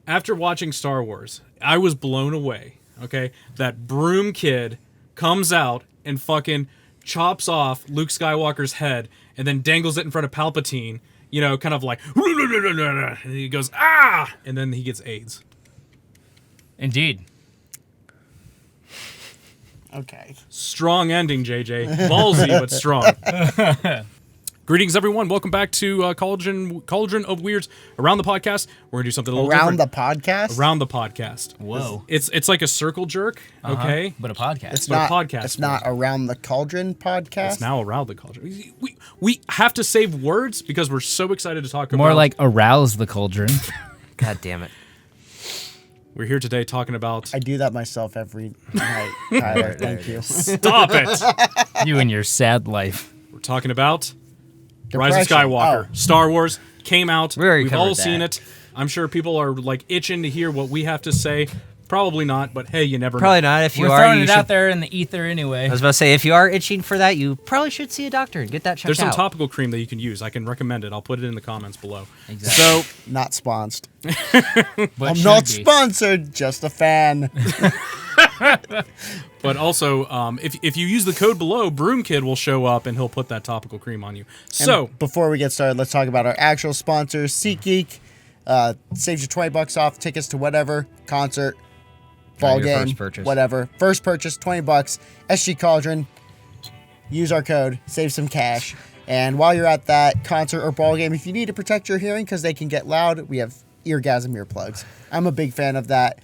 after watching Star Wars, I was blown away. Okay, that broom kid comes out and fucking chops off Luke Skywalker's head and then dangles it in front of Palpatine. You know, kind of like, and he goes, ah, and then he gets AIDS. Indeed. Okay. Strong ending, JJ. Ballsy, but strong. Greetings, everyone. Welcome back to Cauldron of Weirds. Around the podcast, we're going to do something a little Around different. the podcast? Around the podcast. Whoa. It's like a circle jerk, okay? But a podcast. It's But a not, podcast it's not Around the Cauldron podcast? It's now Around the Cauldron. We have to save words because we're so excited to talk about... More like arouse the cauldron. God damn it. We're here today talking about... I do that myself every night, Tyler. Thank you. Stop it! You and your sad life. We're talking about... Rise of Depression. Skywalker. Oh. Star Wars came out. We already We've covered all seen that. it. I'm sure people are like itching to hear what we have to say. Probably not, but hey, you never Probably know. not. If you We're are, throwing you it should. out there in the ether anyway. I was about to say, if you are itching for that, you probably should see a doctor and get that checked There's some out. topical cream that you can use. I can recommend it. I'll put it in the comments below. Exactly. So, Not sponsored. But I'm should not be. sponsored, just a fan. but also, if you use the code below, Broom Kid will show up and he'll put that topical cream on you. So, And before we get started, let's talk about our actual sponsors. Seat Geek saves you $20 off tickets to whatever concert, ball your game, first purchase. whatever. First purchase, $20. SG Cauldron. Use our code, save some cash. And while you're at that concert or ball game, if you need to protect your hearing because they can get loud, we have eargasm earplugs. I'm a big fan of that.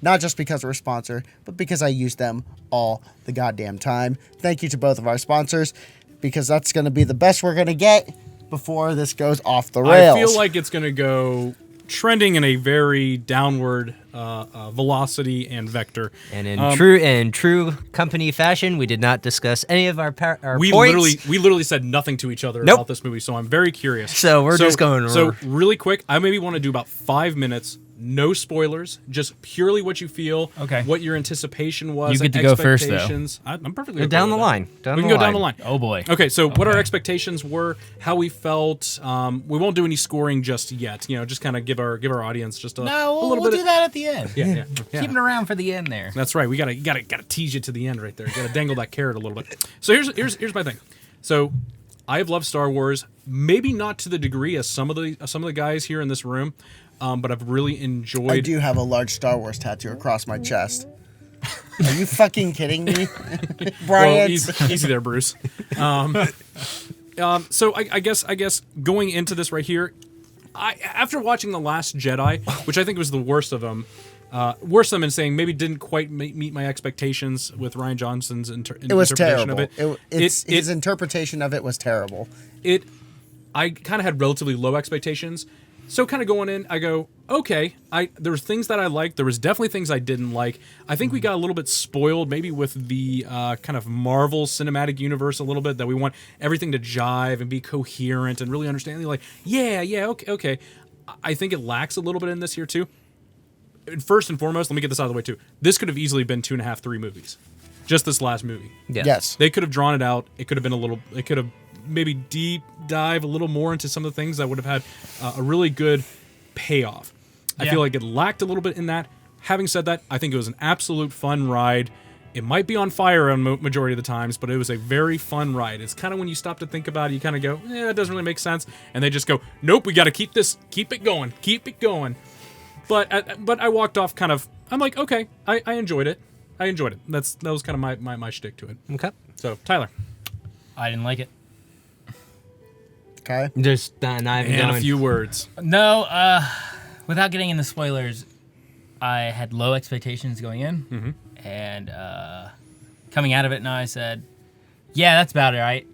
Not just because we're a sponsor, but because I use them all the goddamn time. Thank you to both of our sponsors, because that's going to be the best we're going to get before this goes off the rails. I feel like it's going to go trending in a very downward velocity and vector. And in true company fashion, we did not discuss any of our We points. literally said nothing to each other Nope. about this movie, so I'm very curious. So we're just going... So really quick, I maybe want to do about 5 minutes. No spoilers, just purely what you feel. Okay. What your anticipation was. You get to and go first, though. expectations. I'm perfectly Go okay down with the that. line. We can go down the line. Oh boy. Okay, so what our expectations were, how we felt. We won't do any scoring just yet. You know, just kind of give our audience just a No, little we'll bit. do that at the end. Yeah. Keep it around for the end there. That's right. We gotta tease you to the end right there. Gotta dangle that carrot a little bit. So here's my thing. So I have loved Star Wars, maybe not to the degree as some of the guys here in this room, but I've really enjoyed. I do have a large Star Wars tattoo across my chest. Are you fucking kidding me, Brian? Well, easy there, Bruce. So I guess going into this right here, after watching The Last Jedi, which I think was the worst of them in saying maybe didn't quite meet my expectations with Rian Johnson's it was interpretation terrible. of it. His interpretation of it was terrible. I kind of had relatively low expectations. So kind of going in, I go, okay, there were things that I liked. There was definitely things I didn't like. I think we got a little bit spoiled maybe with the kind of Marvel Cinematic Universe a little bit, that we want everything to jive and be coherent and really understand. Like, yeah, okay. I think it lacks a little bit in this here too. First and foremost, let me get this out of the way too. This could have easily been 2.5, 3 movies. Just this last movie. Yeah. Yes. They could have drawn it out. It could have been it could have maybe deep dive a little more into some of the things that would have had a really good payoff. I Yeah. feel like it lacked a little bit in that. Having said that, I think it was an absolute fun ride. It might be on fire on majority of the times, but it was a very fun ride. It's kind of when you stop to think about it, you kind of go, it doesn't really make sense. And they just go, nope, we got to keep it going. But I walked off kind of, I'm like, okay, I enjoyed it. That was kind of my shtick to it. Okay. So, Tyler. I didn't like it. Okay. Just not even And going. a few words. No, without getting into spoilers, I had low expectations going in, and coming out of it now, I said, "Yeah, that's about it, right?"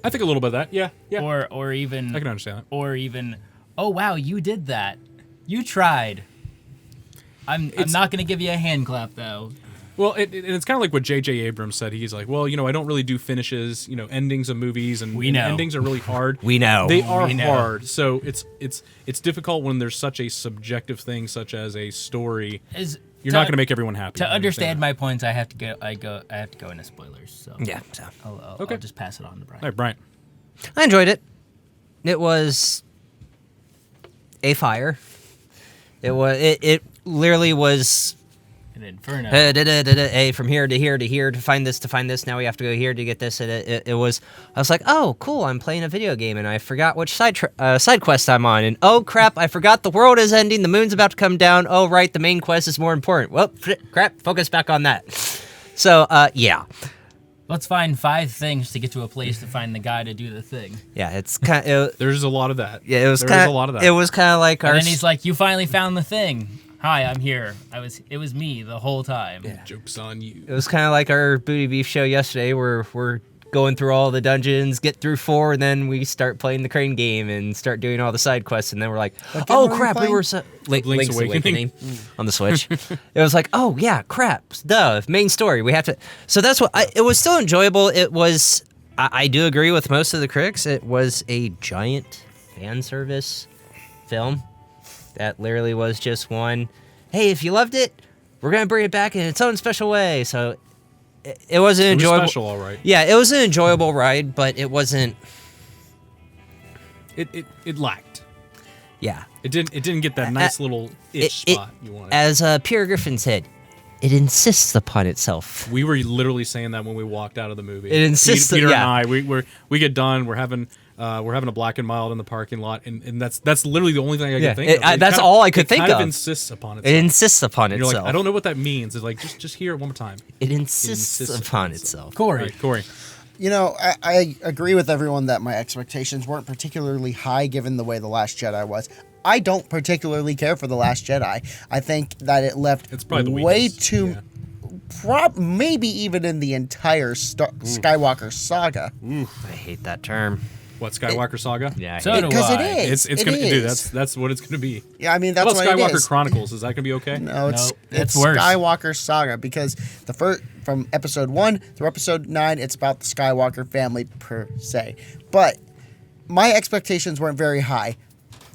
I think a little bit of that. Yeah. Or even I can understand that. Or even, oh wow, you did that. You tried. I'm not gonna give you a hand clap though. Well, it's kind of like what J.J. Abrams said. He's like, well, I don't really do finishes, endings of movies, and We know. endings are really hard. We know. They are We know. hard. So it's difficult when there's such a subjective thing, such as a story. You're not going to make everyone happy. To understand my points, I have to go. I have to go into spoilers. So Yeah. So I'll just pass it on to Brian. All right, Brian. I enjoyed it. It was a fire. It literally was An inferno. from here to here to here to find this. Now we have to go here to get this. And it was. I was like, oh, cool. I'm playing a video game, and I forgot which side quest I'm on. And oh crap, I forgot the world is ending. The moon's about to come down. Oh right, the main quest is more important. Well, crap. Focus back on that. So yeah. Let's find 5 things to get to a place to find the guy to do the thing. Yeah, it's kind of... There's a lot of that. Yeah, it was There's a lot of that. It was kind of like our... And then he's like, "You finally found the thing. Hi, I'm here. It was me the whole time." Yeah. Joke's on you. It was kind of like our Booty Beef show yesterday, where we're going through all the dungeons, get through 4, and then we start playing the crane game and start doing all the side quests, and then we're like, oh crap, we were Link's Awakening on the Switch. It was like, oh yeah, crap, duh, main story. We have to. So that's what. It was still enjoyable. It was. I do agree with most of the critics. It was a giant fan service film that literally was just one. Hey, if you loved it, we're gonna bring it back in its own special way. So. It was an enjoyable. Special, all right. Yeah, it was an enjoyable ride, but it wasn't. It lacked. Yeah, It didn't get that nice little itch spot you wanted. As Peter Griffin said, it insists upon itself. We were literally saying that when we walked out of the movie. It insists. Peter yeah. and I, we get done. We're having a Black and Mild in the parking lot, and that's literally the only thing I could think of. That's all I could think It of. kind of insists upon itself. It insists upon You're itself. like, I don't know what that means. It's like just hear it one more time. It insists upon itself. Corey. Right, Corey. You know, I agree with everyone that my expectations weren't particularly high given the way The Last Jedi was. I don't particularly care for The Last Jedi. I think that it left It's probably the way weakest, too... maybe even in the entire Skywalker saga. I hate that term. What, Skywalker Saga? Yeah, I So hate do Because I. it is. It's It gonna dude. is. That's what it's gonna be. Yeah, I mean, How that's about what it Skywalker is. Chronicles? Is that gonna be okay? No, it's it's worse. Skywalker Saga because the first from episode 1 through episode 9, it's about the Skywalker family per se. But my expectations weren't very high.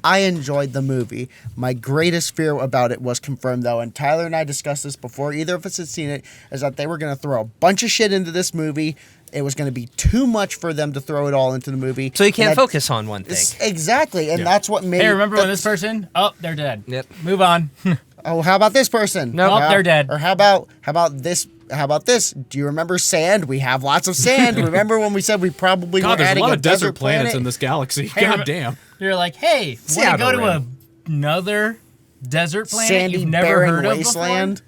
I enjoyed the movie. My greatest fear about it was confirmed, though, and Tyler and I discussed this before either of us had seen it, is that they were going to throw a bunch of shit into this movie. It was going to be too much for them to throw it all into the movie. So you can't focus on one thing. Exactly, and Yeah. that's what made... Hey, remember when this person? Oh, they're dead. Yep. Move on. Oh, how about this person? Nope, How- they're dead. Or how about this? How about this? Do you remember sand? We have lots of sand. Remember when we said we probably God, were there's a adding lot of desert desert planets planet? in this galaxy. Hey, God damn. You're like, hey, want to outer go to rim. another desert planet sandy, you've never barren heard of wasteland.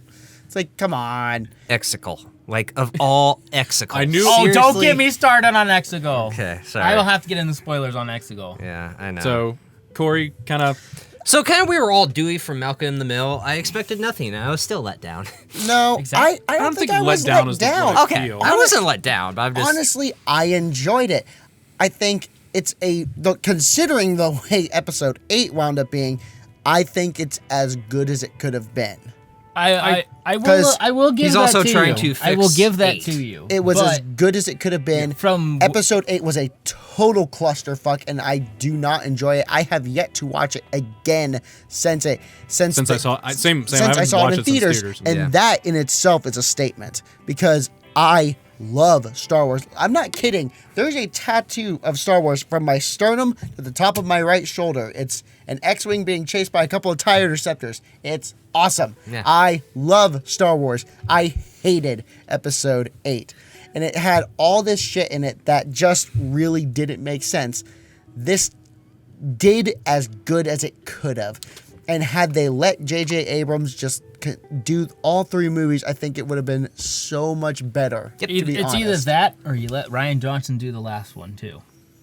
It's like, come on. Exegol. Like, of all Exegol. I knew- before? Oh, don't Seriously? get me started on Exegol. Okay, sorry. I will have to get into spoilers on Exegol. Yeah, I know. So Corey kind of. So kind of we were all Dewey from Malcolm in the Middle. I expected nothing. I was still let down. No, Exactly. I don't think I let was down let is the down. right Okay, feel. I wasn't let down, but I'm just... Honestly, I enjoyed it. I think it's considering the way episode 8 wound up being, I think it's as good as it could have been. I will 'Cause give he's that also to trying you. to I will fix give that 8. to you. It was but as good as it could have been. from Episode 8 was a total clusterfuck, and I do not enjoy it. I have yet to watch it again since I saw Same. since haven't I saw watched it in theaters, and Yeah. that in itself is a statement because I love Star Wars. I'm not kidding. There's a tattoo of Star Wars from my sternum to the top of my right shoulder. It's an X-wing being chased by a couple of TIE interceptors. It's awesome. Yeah. I love Star Wars. I hated Episode 8. And it had all this shit in it that just really didn't make sense. This did as good as it could have. And had they let J.J. Abrams just do all 3 movies, I think it would have been so much better. Yep. To be it's either honest. that or you let Ryan Johnson do the last one too.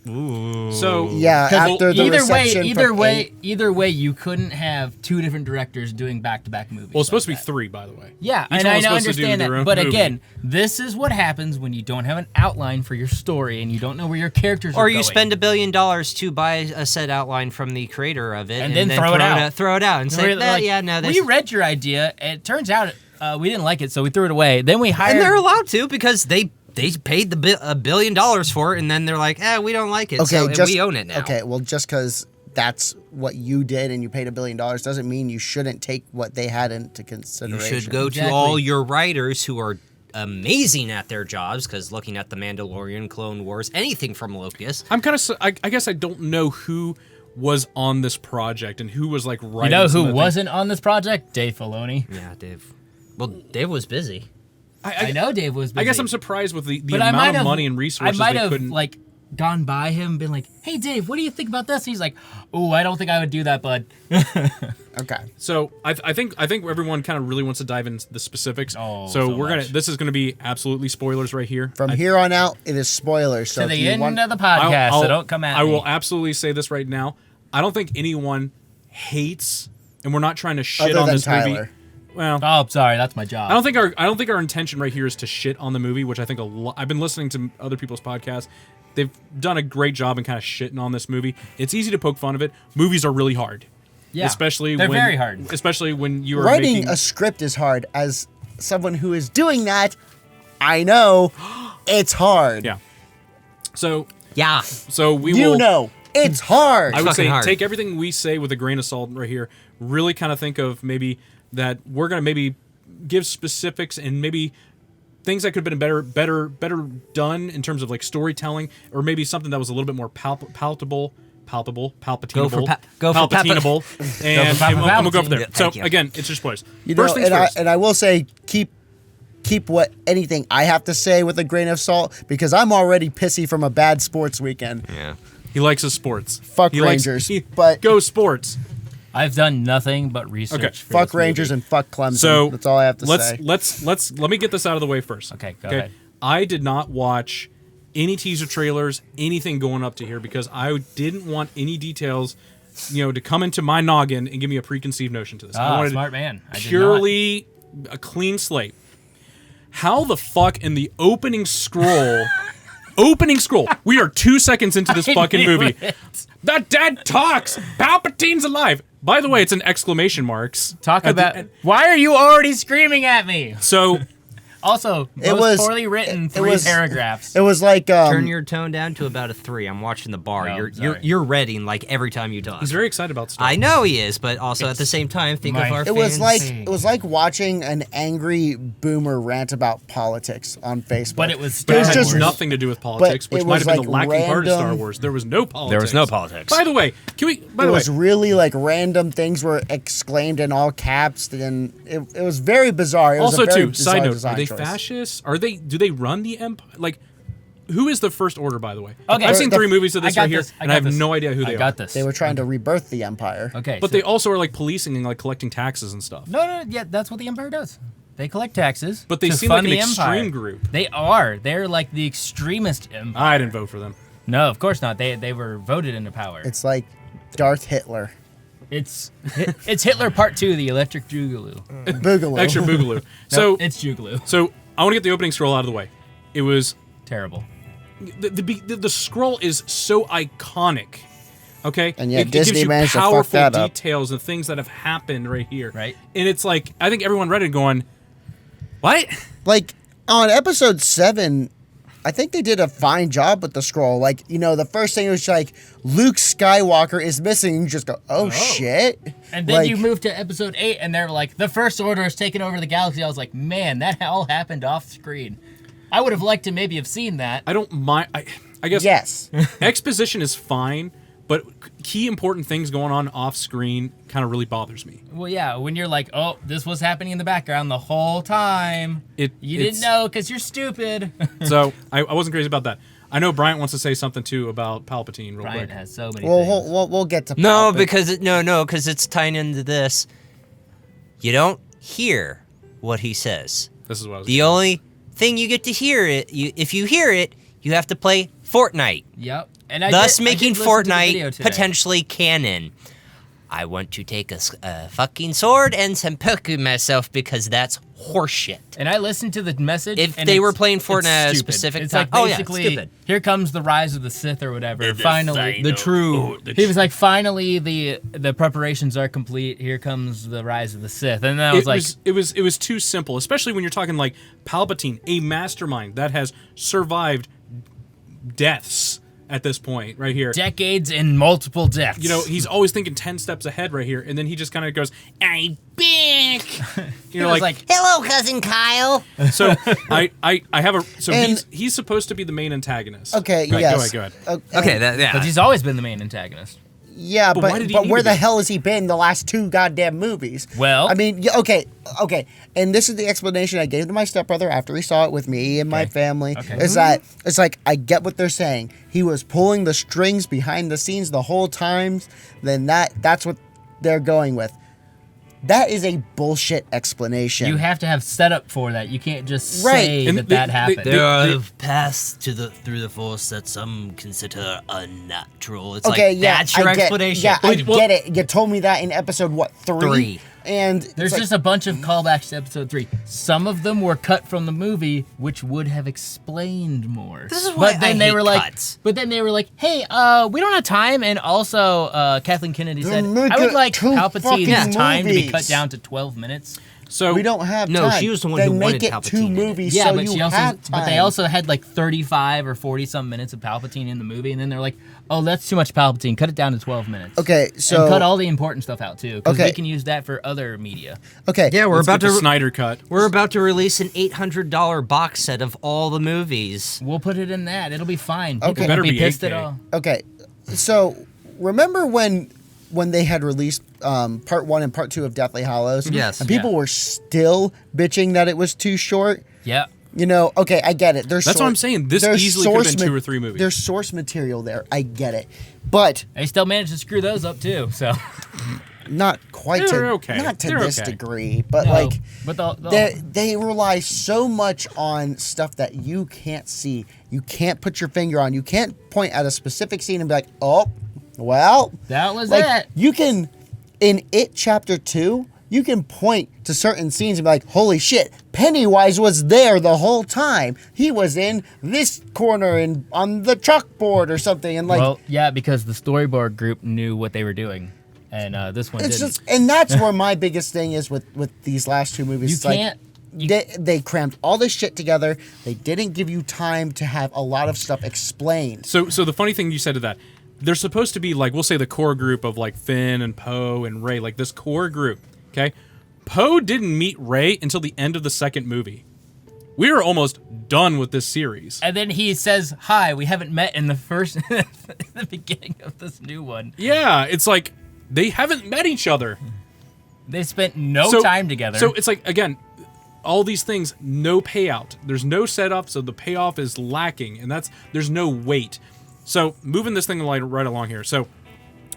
So Yeah, 'Cause after the reception from 8. either way, you couldn't have 2 different directors doing back-to-back movies. Well, it's supposed like to be that. 3, by the way. Yeah, Each and one I was supposed to do understand their that. own But movie. again, this is what happens when you don't have an outline for your story and you don't know where your characters are Or going. you spend $1 billion to buy a set outline from the creator of it, And then throw it out. Throw it out and say, We're like, yeah, no, we read your idea. And it turns out we didn't like it, so we threw it away. Then we hired. And they're allowed to because they paid $1 billion for it, and then they're like, we don't like it, so and we own it now. Okay, well, just because that's what you did and you paid $1 billion doesn't mean you shouldn't take what they had into You consideration. should go Exactly. to all your writers who are amazing at their jobs, because looking at The Mandalorian, Clone Wars, anything from Lucas. I'm kind of. I guess I don't know who was on this project and who was like writing. You know some who of the wasn't on this project? Dave Filoni. Yeah, Dave. Well, Dave was busy. I know Dave was busy. I guess I'm surprised with the But I might amount of have- money and resources I might they have couldn't. like gone by him and been like, hey Dave, what do you think about this? He's like, oh, I don't think I would do that, bud. Okay. So I think everyone kind of really wants to dive into the specifics. Oh, so so we're much. this is gonna be absolutely spoilers right here. From here on out, it is spoilers. So To if the you end want, of the podcast, so don't come at I me. will absolutely say this right now. I don't think anyone hates, and we're not trying to shit other on than this movie. Tyler. Well, Oh, sorry, that's my job. I don't think our intention right here is to shit on the movie, which I think I've been listening to other people's podcasts. They've done a great job in kind of shitting on this movie. It's easy to poke fun of it. Movies are really hard. Yeah, Especially they're when, very hard. Especially when you are writing making a script is hard. As someone who is doing that, I know it's hard. yeah. So Yeah. we You will. know it's hard. I would fucking say hard. take everything we say with a grain of salt right here. Really kind of think of maybe that we're gonna maybe give specifics and maybe things that could have been better done in terms of like storytelling, or maybe something that was a little bit more palpable, palpitainable, go for palpitainable, and we'll go from there. Yeah, So thank you. again, it's just spoilers. You know, First things and first. I will say keep what anything I have to say with a grain of salt because I'm already pissy from a bad sports weekend. Yeah. He likes his sports. Fuck He Rangers, Likes, but- go sports. I've done nothing but research. Okay. for Fuck this Rangers movie. and fuck Clemson. So that's all I have to say. Let me get this out of the way first. Okay, go ahead. I did not watch any teaser trailers, anything going up to here because I didn't want any details, to come into my noggin and give me a preconceived notion to this. I wanted smart man. I did not. purely a clean slate. How the fuck in the opening scroll? We are 2 seconds into this I fucking knew movie. it. The dead talks. Palpatine's alive. By the way, it's in exclamation marks. Talk At the about. end. Why are you already screaming at me? So Also, most was- poorly written it three was- paragraphs. It was like Turn your tone down to about a 3. I'm watching the bar. No, you're sorry. you're reading like every time you talk. he's very excited about stuff. I know he is, but also at the It's same time, think my of our It was fans. like watching an angry boomer rant about politics on Facebook. But it was But It it was had just- nothing to do with politics, but which it might have was been the like lacking part of Star random- Wars. There was no politics. There was no politics. By the way, can we? By it the way, was really like random things were exclaimed in all caps, and it was very bizarre. It was also a very too. Side bizarre note: design are they choice. fascists? Do they run the empire? Like, who is the First Order? By the way, Okay. I've seen The- 3 movies of I this got right here, this. I and I got have this. no idea who they I are. got this. They were trying to rebirth the empire. Okay, But so- they also are like policing and like collecting taxes and stuff. No, yeah, that's what the Empire does. They collect taxes. But they to seem like fund an the Empire. extreme group. They are. They're like the extremist empire. I didn't vote for them. No, of course not. They were voted into power. It's like Darth Hitler. It's Hitler Part 2, the Electric Jugaloo. Boogaloo. Extra boogaloo. No, So it's Jugaloo. So I want to get the opening scroll out of the way. It was Terrible. the scroll is so iconic. Okay, And yet it gives Disney you managed to fuck powerful that up. details and things that have happened right here. Right. And it's like I think everyone read it going, "What?" Like on episode 7, I think they did a fine job with the scroll. Like, the first thing was like Luke Skywalker is missing. You just go, oh shit. And then Like, you move to episode 8, and they're like, the First Order has taken over the galaxy. I was like, man, that all happened off screen. I would have liked to maybe have seen that. I don't mind. I guess yes. exposition is fine, but key important things going on off screen kind of really bothers me. Well, yeah, when you're like, oh, this was happening in the background the whole time. You didn't It's- know because you're stupid. So I wasn't crazy about that. I know Bryant wants to say something too about Palpatine real Brian quick. has so many Well, things. we'll get to No, Palpatine. because it's tying into this. You don't hear what he says. This is what I was The only thing you get to hear if you hear it, you have to play Fortnite, Yep. And I thus did making listen to the video Fortnite today. potentially canon. I want to take a fucking sword and seppuku myself because that's horseshit. And I listened to the message. If and they were it's- playing it's Fortnite at a stupid. specific it's time- like oh, yeah, it's basically, stupid. here comes the rise of the Sith or whatever. Finally, the true. he was like, finally, the preparations are complete. Here comes the rise of the Sith. And then I was like, it was too simple, especially when you're talking like Palpatine, a mastermind that has survived deaths at this point right here. decades and multiple deaths. He's always thinking 10 steps ahead right here, and then he just kind of goes, "I think." he was like, Hello, cousin Kyle. So I have a so And- he's supposed to be the main antagonist. Okay, Right, yes. Go ahead. Okay, but he's always been the main antagonist. Yeah, But why did he but need where to the be? hell has he been the last 2 goddamn movies? Well- I mean, yeah, okay, and this is the explanation I gave to my stepbrother after he saw it with me and my Okay. family. Okay. Is that it's like I get what they're saying. He was pulling the strings behind the scenes the whole time. Then that's what they're going with. That is a bullshit explanation. You have to have setup for that. You can't just Right. say And that happened. they- There are paths through the force that some consider unnatural. It's okay, like, yeah, that's your I get, explanation. Yeah, I Well- get it. You told me that in episode what 3? 3. And There's it's just a bunch of callbacks to episode 3. Some of them were cut from the movie, which would have explained more. This is why but then I they hate were like, cuts. but then they were like, hey, we don't have time. And also, Kathleen Kennedy said, make I would it like 2 Palpatine's fucking time to be cut movies. down to 12 minutes. So we don't have No, time. she was the one then who make wanted it Palpatine 2 in it. movies Yeah, so but you she also, have time. but they also had like 35 or 40 some minutes of Palpatine in the movie, and then they're like, oh, that's too much Palpatine. Cut it down to 12 minutes. Okay, so and cut all the important stuff out too, because Okay. we can use that for other media. okay, Yeah, we're let's about get the to Snyder cut. we're about to release an $800 box set of all the movies. We'll put it in that. It'll be fine. People Okay. won't Better be be pissed 8K. at all. Okay, so remember when they had released part 1 and part 2 of Deathly Hallows? Yes. And people Yeah. were still bitching that it was too short. Yeah. You know, okay, I get it. That's what I'm saying. This there's easily could have source been 2 or 3 movies. There's source material there. I get it, but They still managed to screw those up too. So not quite They're to okay. not to They're this okay. degree. But No, like, but the they rely so much on stuff that you can't see. You can't put your finger on. You can't point at a specific scene and be like, oh, well, that was like it. you can in It Chapter 2. You can point to certain scenes and be like, holy shit, Pennywise was there the whole time. He was in this corner and on the chalkboard or something. And like, Well, yeah, because the storyboard group knew what they were doing, and this one it's didn't. just, and that's where my biggest thing is with these last 2 movies. You It's like, can't. they crammed all this shit together. They didn't give you time to have a lot of stuff explained. So the funny thing you said to that, they're supposed to be like, we'll say the core group of like Finn and Poe and Rey, like this core group. Okay, Poe didn't meet Rey until the end of the 2nd movie. We are almost done with this series. And then he says, "Hi, we haven't met in the first, in the beginning of this new one." Yeah, it's like they haven't met each other. They spent no So- time together. So it's like, again, all these things, no payout. There's no setup, so the payoff is lacking, and there's no weight. So moving this thing right along here. So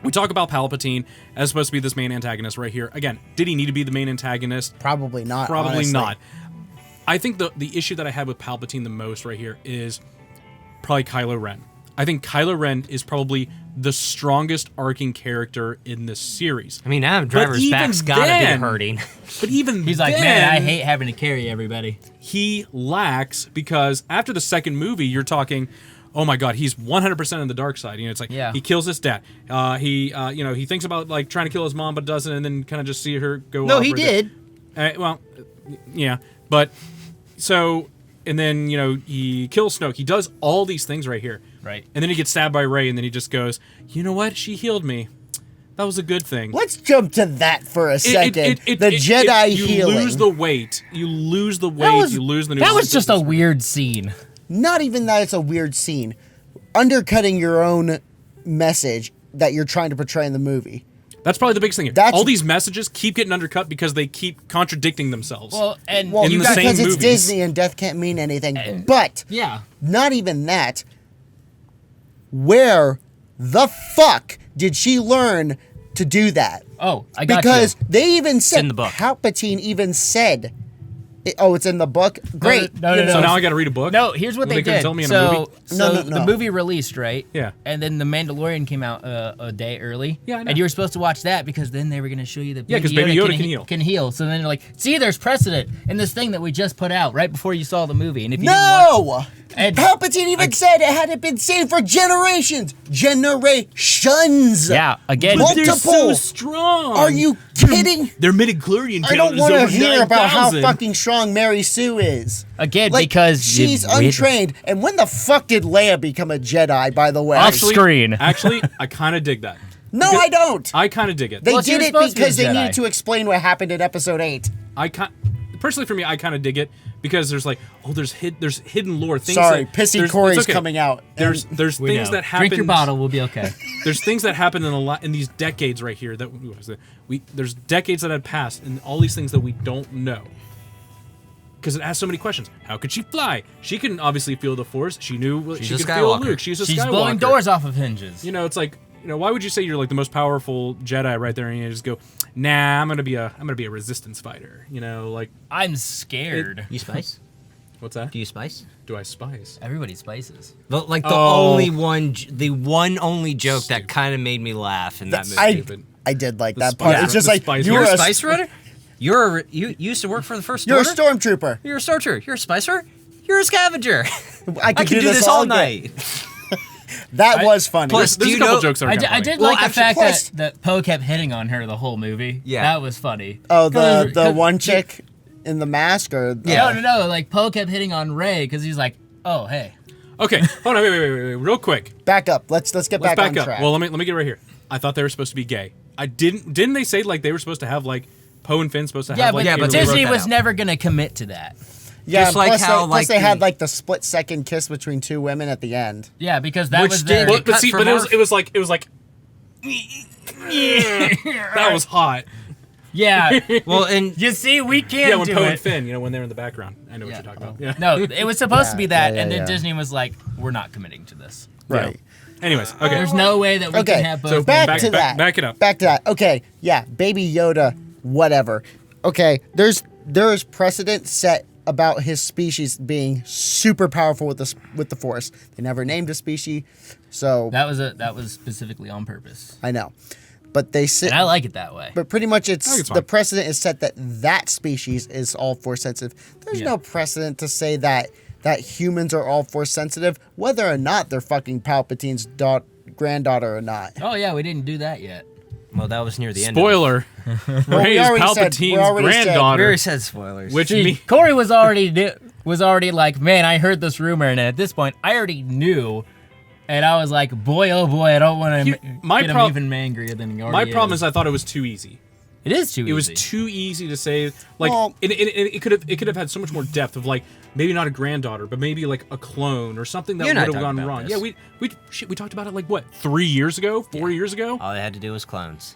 we talk about Palpatine as supposed to be this main antagonist right here. Again, did he need to be the main antagonist? Probably not. Probably honestly. not. I think the issue that I have with Palpatine the most right here is probably Kylo Ren. I think Kylo Ren is probably the strongest arcing character in this series. I mean, Adam Driver's even back's gotta then- be hurting. But even he's like, then, "Man, I hate having to carry everybody." he lacks because after the 2nd movie, you're talking, oh my God, he's 100% on the dark side. You know, it's like Yeah. he kills his dad. He thinks about like trying to kill his mom, but doesn't, and then kind of just see her go. No, off he right there. did. Well, yeah, but so and then he kills Snoke. He does all these things right here, Right. and then he gets stabbed by Rey, and then he just goes, you know what? She healed me. That was a good thing. Let's jump to that for a second. The Jedi you healing. lose the weight. You lose the weight. was- you lose the. That was nuances. just a weird scene. Not even that it's a weird scene. Undercutting your own message that you're trying to portray in the movie. That's probably the biggest thing here. That's- All these messages keep getting undercut because they keep contradicting themselves. Well, and Well, In you the got, same because it's movies. Disney and death can't mean anything. But yeah. not even that. Where the fuck did she learn to do that? Oh, I got Because you. they even said, in the book. Palpatine even said, it's in the book? Great. No, You no, know, so now I got to read a book. No, here's what Well, they couldn't did. tell me in a so, movie? so No. the movie released, right? Yeah. And then The Mandalorian came out a day early. Yeah, I know. And you were supposed to watch that because then they were going to show you that Yeah, 'cause Baby Yoda can heal. Can heal. So then they're like, see, there's precedent in this thing that we just put out right before you saw the movie. And if you didn't watch, No! And- Palpatine even said it hadn't been seen for generations. Generations. yeah, again, Multiple. They're so strong. Are you kidding? Their midichlorian I don't want to hear about how fucking strong Mary Sue is. again Like, because she's untrained. And when the fuck did Leia become a Jedi, by the way? Off screen. Actually, I kind of dig that. No, I don't. I kind of dig it. They Well, she did was it supposed to be a because they Jedi. needed to explain what happened in episode 8. Personally, for me, I kind of dig it because there's like, oh, there's hidden lore. Things Sorry, that, Pissy there's- Corey's it's okay. coming out. There's We things know. that happen. Drink your bottle, we'll be okay. There's things that happen in these decades right here that there's decades that had passed, and all these things that we don't know. Because it asks so many questions. How could she fly? She couldn't obviously feel the Force. She knew she She's a could feel Skywalker. Luke. She's a She's Skywalker. blowing doors off of hinges. You know, it's like, why would you say you're like the most powerful Jedi right there, and you just go, nah, I'm gonna be a resistance fighter. You know, like, I'm scared. You spice? what's that? Do you spice? Do I spice? Everybody spices. The Oh. only joke that kind of made me laugh in that movie. Stupid. I did like The that spice- part. yeah, It's just the like spice you You're were a a spice runner? You used to work for the First you're a Order? stormtrooper. You're a stormtrooper. You're a spicer. You're a scavenger. I I can can do this all night. That was funny. Plus, There's do a you couple know- jokes that are I kinda funny. did Well, like the actually, fact plus- that Poe kept hitting on her the whole movie. Yeah. That was funny. oh, the 'Cause- one chick in the mask, or No. Like Poe kept hitting on Rey because he's like, oh hey. Okay, hold on, wait, real quick. Back up. Let's get Let's back on back up. track. Well, let me get right here. I thought they were supposed to be gay. I didn't they say like they were supposed to have like Poe and Finn supposed to Yeah, have but, like but they Disney wrote that was out. never gonna commit to that. yeah, just like plus how, they, like, they had the- like the split-second kiss between two women at the end. Yeah, because that Which was did- their. What- But cut see, from but our- it was like that was hot. Yeah. Well, and You see, we can't Yeah, when do Poe it. and Finn, when they're in the background. I know what Yeah. you're talking about. Yeah. No, it was supposed to be that, yeah, and then yeah. Disney was like, "We're not committing to this. Right. Anyways, okay. There's no way that we Okay, can have both." so Back Back- to back- that. back it up. Back to that. Okay. Yeah. Baby Yoda. Whatever. Okay. There is precedent set about his species being super powerful with the Force. They never named a species, so that was specifically on purpose, I know. But they sit. and I like it that way. But pretty much I think it's the fine. precedent is set that species is all Force sensitive. There's Yeah. no precedent to say that humans are all Force sensitive, whether or not they're fucking Palpatine's granddaughter or not. Oh yeah, we didn't do that yet. well, that was near the end. Spoiler. Rey is already said- we Palpatine's already said- We granddaughter. already said spoilers. Which See, me. Corey was already like, man, I heard this rumor, and at this point, I already knew, and I was like, boy, oh boy, I don't want to my get prob- him even angrier than he already My problem is I thought it was too easy. it is too easy. It was too easy to say. Like, Well- it could have had so much more depth of like maybe not a granddaughter, but maybe like a clone or something that You would and I have talked gone about wrong. this. Yeah, we talked about it like what 3 years ago, 4 years ago. All they had to do was clones.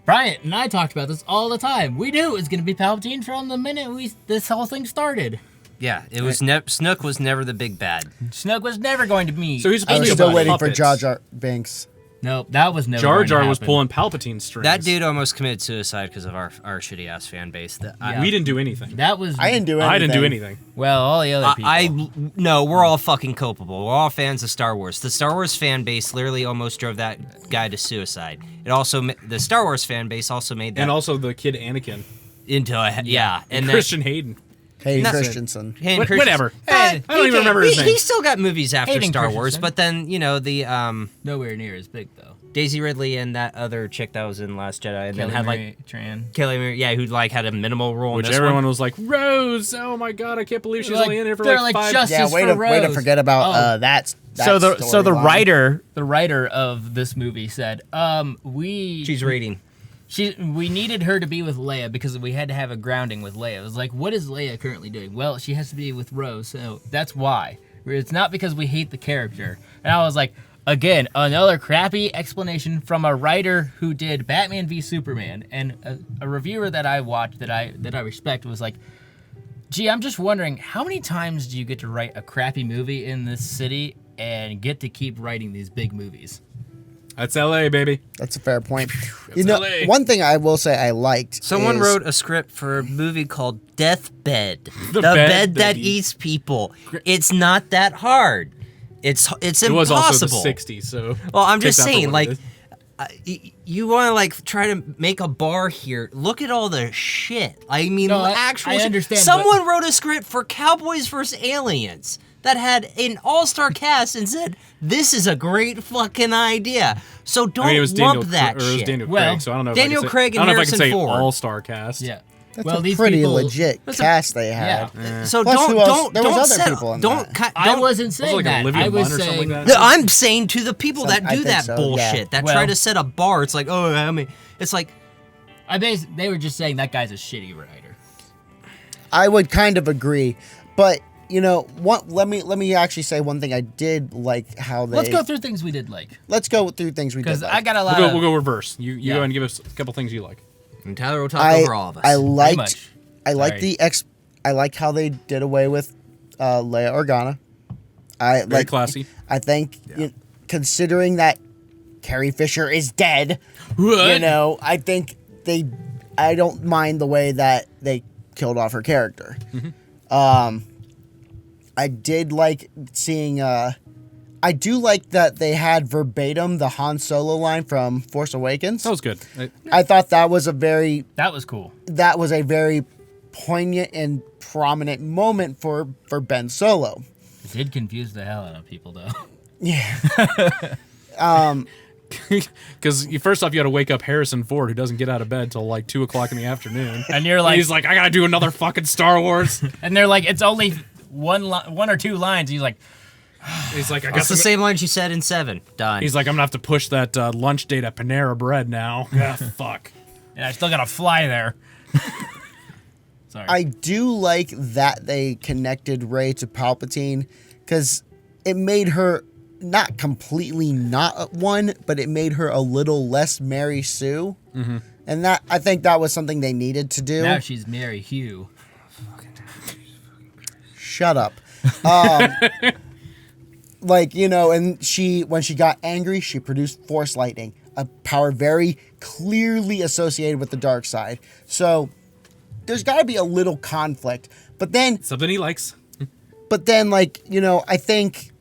Bryant and I talked about this all the time. We knew it was going to be Palpatine from the minute this whole thing started. Yeah, it was Snook was never the big bad. Snoke was never going to meet. So he's I supposed was to be still about waiting for puppets. Jar Jar Binks. Nope, that was never. Jar going to Jar was happen. pulling Palpatine strings. That dude almost committed suicide because of our shitty ass fan base. Yeah. We didn't do anything. That was. I didn't do anything. I didn't do anything. Well, all the other people. No, we're all fucking culpable. We're all fans of Star Wars. The Star Wars fan base literally almost drove that guy to suicide. It also the Star Wars fan base also made that And also the kid Anakin into a yeah. and then- Christian Hayden. Hayden Not- Christensen. Hayden What- Christensen- whatever. Eh, I don't even remember his name. He still got movies after Hayden Star Wars, Christensen. but then the Nowhere near as big though. Daisy Ridley and that other chick that was in Last Jedi, and then Kelly had Marie like Tran. Kelly, yeah, who like had a minimal role Which in this everyone one. was like, Rose, oh my god, I can't believe she's Like, only in here for they're like like 5 just- Yeah, Justice way for to Rose. forget about Oh. that. So the storyline. writer of this movie said, She's rating. we needed her to be with Leia because we had to have a grounding with Leia. It was like, what is Leia currently doing? Well, she has to be with Rose, so that's why. It's not because we hate the character. And I was like, again, another crappy explanation from a writer who did Batman v Superman, and a reviewer that I watched that I respect was like, gee, I'm just wondering, how many times do you get to write a crappy movie in this city and get to keep writing these big movies? That's LA, baby. That's a fair point. That's LA. One thing I will say I liked. Someone is- wrote a script for a movie called Deathbed. The The bed bed that that eats- eats people. It's not that hard. It's It was also impossible. the 60s, so. Well, I'm take just that for saying, what it like, is. you want to like try to make a bar here. Look at all the shit. I mean, No, actual. I shit. understand, Someone wrote a script for Cowboys vs. Aliens that had an all-star cast and said, "This is a great fucking idea." So don't I mean, it was lump Daniel, that or it was shit. Daniel Well, Craig, so I don't know. Daniel if I can say, Craig and I don't know if I can Harrison say Ford. all-star cast. Yeah. That's well, a these pretty people, legit cast they had. Yeah. So Plus, don't who else- don't there was don't other settle. people in Don't. that. I don't- wasn't Was it saying like that. Olivia I was Munn or something saying like No, that? I'm saying to the people that I do think that so, bullshit, yeah. that Well- try to set a bar. It's like, oh, I mean, it's like, they were just saying that guy's a shitty writer. I would kind of agree, But you know what? Let me actually say one thing I did like how they. Let's go through things we did like. Let's go through things we did. Because Like. I got a lot. We'll go reverse. You go and give us a couple things you like. And Tyler will talk over all of us. I Pretty liked. much. I like Sorry. I like how they did away with Leia Organa. I Very like classy. I think considering that Carrie Fisher is dead, What? you know, I think I don't mind the way that they killed off her character. I did like seeing. I do like that they had verbatim the Han Solo line from Force Awakens. That was good. I thought that was a very cool. poignant and prominent moment for Ben Solo. It did confuse the hell out of people, though. Yeah. Because first off, you got to wake up Harrison Ford, who doesn't get out of bed till like 2:00 in the afternoon. And you're like, he's like, I gotta do another fucking Star Wars. and they're like, it's only one or two lines. He's like, He's like, I That's guess the same line she said in 7. Done. He's like, I'm gonna have to push that lunch date at Panera Bread now. Ah, fuck. and I still gotta fly there. Sorry. I do like that they connected Rey to Palpatine because it made her not completely not one, but it made her a little less Mary Sue. Mm-hmm. And that I think that was something they needed to do. Now she's Mary Hugh. Shut up. Like, you know, and when she got angry, she produced Force Lightning, a power very clearly associated with the dark side. So there's got to be a little conflict. But then, Something he likes. like, you know, I think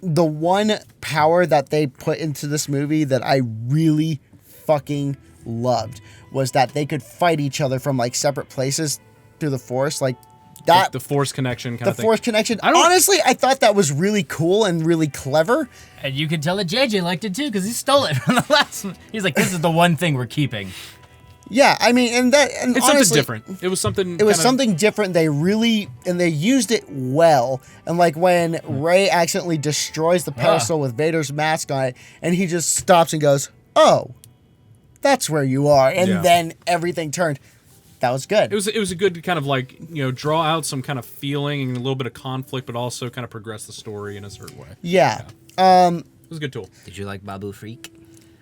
the one power that they put into this movie that I really fucking loved was that they could fight each other from like separate places through the Force. Like that, The Force connection kind of the thing. Force connection. I don't- Honestly, I thought that was really cool and really clever. And you can tell that JJ liked it too, because he stole it from the last one. He's like, this is the one thing we're keeping. Yeah, I mean, and It's honestly, something different. It was something. It was kinda- something different. They used it well. And like when Rey accidentally destroys the pedestal with Vader's mask on it, and he just stops and goes, "Oh, that's where you are," and Yeah. then everything turned. That was good. It was a good kind of like, you know, draw out some kind of feeling and a little bit of conflict, but also kind of progress the story in a certain way. Yeah. It was a good tool. Did you like Babu Freak?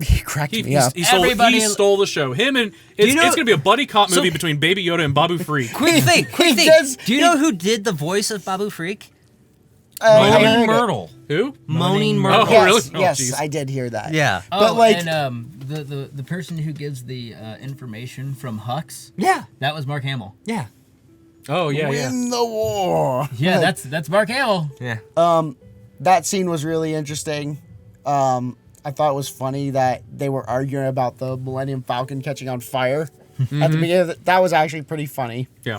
He cracked me up. He Everybody- stole the show. Him and it's going to be a buddy cop movie between Baby Yoda and Babu Freak. Quick thing. does- Do you know who did the voice of Babu Freak? I Moaning heard it. Myrtle. Who? Moaning Oh, Myrtle. Yes, really? Oh, yes, jeez. I did hear that. Yeah. Oh, But, like- and the person who gives the information from Hux, Yeah. that was Mark Hamill. Yeah. Oh, yeah, yeah. Win the war. Yeah, Like, that's Mark Hamill. Yeah. that scene was really interesting. I thought it was funny that they were arguing about the Millennium Falcon catching on fire at the beginning. Of that was actually pretty funny. Yeah.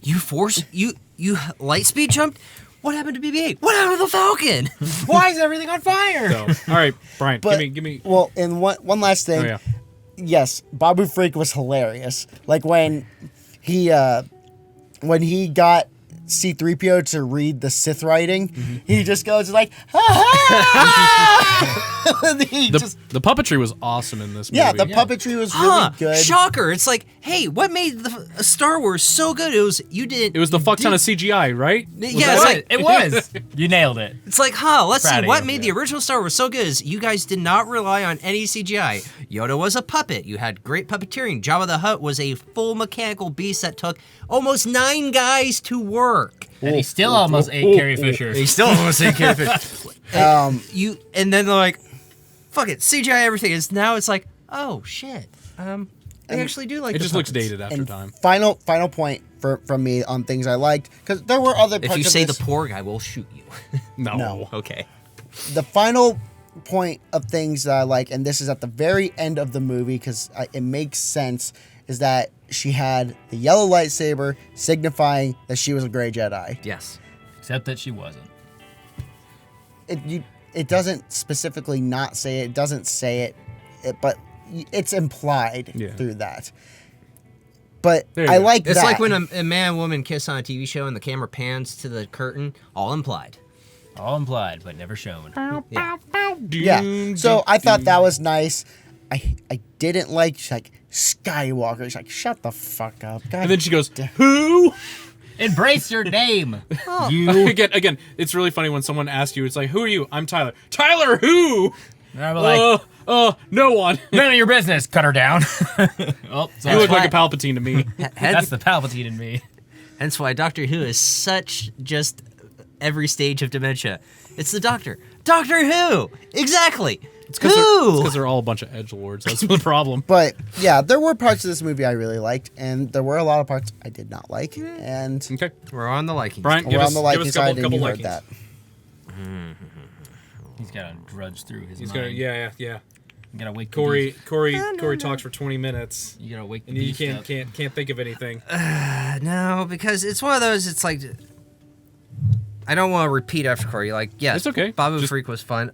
You light speed jumped? What happened to BB-8? What happened to the Falcon? Why is everything on fire? So, all right, Brian, But give me. well, and one last thing. Oh, yeah. Yes, Babu Freak was hilarious. Like when he got C-3PO to read the Sith writing, he just goes like, and he just, The puppetry was awesome in this movie. yeah, the puppetry was really good. Shocker. It's like, hey, what made the Star Wars so good? It was It was the fuck ton of CGI, right? Yeah, it's like, It was. You nailed it. it's like, let's Proud see, of what you. made the original Star Wars so good is you guys did not rely on any CGI. Yoda was a puppet. You had great puppeteering. Jabba the Hutt was a full mechanical beast that took almost 9 guys to work. And he still almost ate Carrie Fisher. He still almost ate Carrie Fisher. And then they're like, fuck it, CGI everything. It's like, oh shit. I actually do like It the just looks puppets. dated after And time. final point from me on things I liked, because there were other parts If you of say this. the poor guy, we'll shoot you. No. Okay. The final point of things that I like, and this is at the very end of the movie because it makes sense, is that she had the yellow lightsaber signifying that she was a gray Jedi. Yes. Except that she wasn't. It doesn't specifically not say it. It doesn't say it, but it's implied Yeah. through that. But There you I go. like It's that. like when a man and woman kiss on a TV show and the camera pans to the curtain, all implied. All implied, but never shown. Yeah. Yeah. So I thought that was nice. I didn't like, she's like, Skywalker. She's like, shut the fuck up. God. And then she goes, "Who?" Embrace your name. You. Again, it's really funny when someone asks you, it's like, who are you? I'm Tyler. Tyler who? And I'm like, no one. none of your business. Cut her down. You look like a Palpatine to me. That's the Palpatine in me. Hence why Doctor Who is such just every stage of dementia. It's the Doctor. Doctor Who! Exactly! It's because they're all a bunch of edgelords. That's the problem. But yeah, there were parts of this movie I really liked, and there were a lot of parts I did not like. And Okay. We're on the liking. Brian, we're on the liking give us side, and couple you heard likings. that. He's got to drudge through his He's mind. got yeah. You gotta wake Corey talks for 20 minutes, You gotta wake the and you beast up. can't think of anything. No, because it's one of those, it's like... I don't want to repeat after Corey. Like, yes, It's okay. Babu Freak was fun.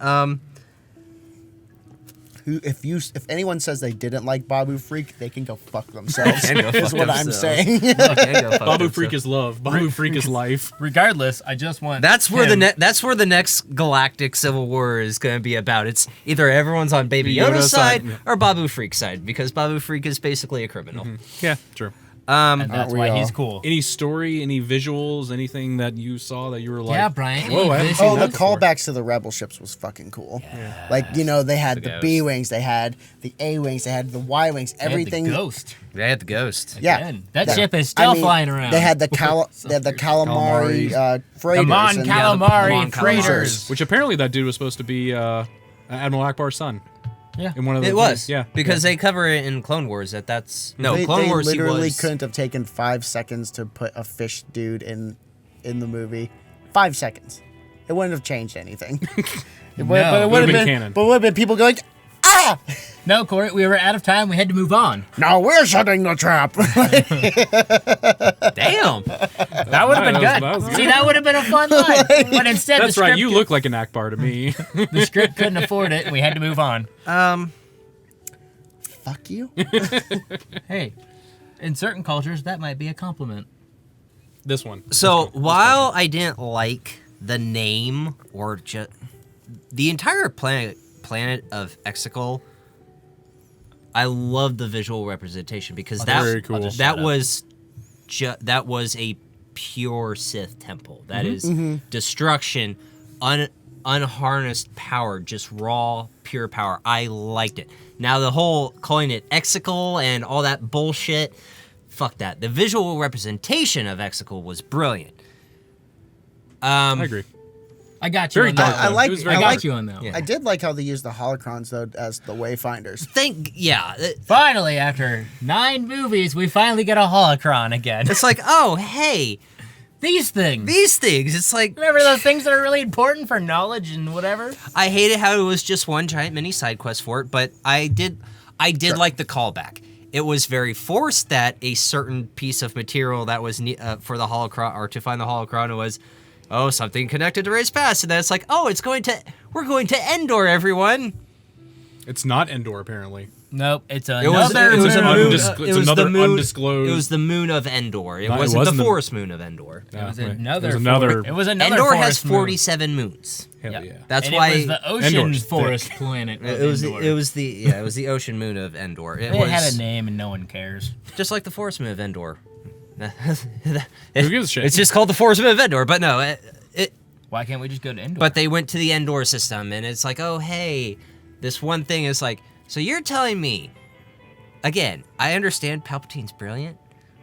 If anyone says they didn't like Babu Freak, they can go fuck themselves. Can go is fuck what I'm themselves. saying. Babu Freak is love. Babu Freak is life. Regardless, I just want That's where him. that's where the next galactic civil war is going to be about. It's either everyone's on Baby Yoda's Yoda's side side, yeah. or Babu Freak's side, because Babu Freak is basically a criminal. Yeah, true. And that's Aren't we why all? he's cool. Any story, any visuals, anything that you saw that you were like, Yeah, Brian. Whoa, I haven't seen Oh, the that before. callbacks to the Rebel ships was fucking cool. Like, you know, they had The the B Ghost. wings, they had the A wings, they had the Y wings, They had everything. the ghost. They had the ghost. Yeah. Again. That Yeah. ship is still I mean, flying around. They had the calamari freighters. Come on, and- calamari Come on, freighters. Which apparently that dude was supposed to be Admiral Akbar's son. Yeah. In one of the It was, yeah, because they cover it in Clone Wars. That's no They Clone Wars. He literally was. couldn't have taken 5 seconds to put a fish dude in the movie. 5 seconds. It wouldn't have changed anything. But it would have Would've been been canon. But it would have been people going, ah! No, Corey, we were out of time. We had to move on. Now we're shutting the trap. Damn. That would have been that good. was good. See, that would have been a fun line. But instead, That's the right. script You look like an Akbar to me. the script couldn't afford it, and we had to move on. Fuck you. Hey, in certain cultures, that might be a compliment. This one. So while I didn't like the name or just the entire planet of Exegol, I love the visual representation because Very cool. just that shut up. was that was a pure Sith temple. That is destruction, unharnessed power, just raw, pure power. I liked it. Now the whole calling it Exegol and all that bullshit, fuck that. The visual representation of Exegol was brilliant. I agree. I got you Very on dark. that. I It like. was I very I got like. you on that. Yeah. One. I did like how they used the holocrons though as the wayfinders. Finally, after 9 movies, we finally get a holocron again. It's like, oh, hey, These things. these things. It's like, Remember those things that are really important for knowledge and whatever? I hated how it was just one giant mini side quest for it, but I did like the callback. It was very forced that a certain piece of material that was for the holocron or to find the holocron was, oh, something connected to Ray's past, and then it's like, oh, we're going to Endor, everyone. It's not Endor, apparently. Nope, it's It was another a an moon. undis- It it's was another the moon. undisclosed- It was the moon of Endor. It No, it wasn't wasn't the the- forest moon of Endor. It was Yeah, another. it was another. It was another. Endor has forest moon. 47 moons. Hell Yeah. yeah. That's And why it was the ocean Endor's forest thick. planet. Of it was Endor. it was the ocean moon of Endor. It It was had a name and no one cares. just like the forest moon of Endor. Who gives a shit? It's just called the forest moon of Endor, but no, it Why can't we just go to Endor? but they went to the Endor system, and it's like, oh, hey, this one thing is like, so you're telling me, again, I understand Palpatine's brilliant,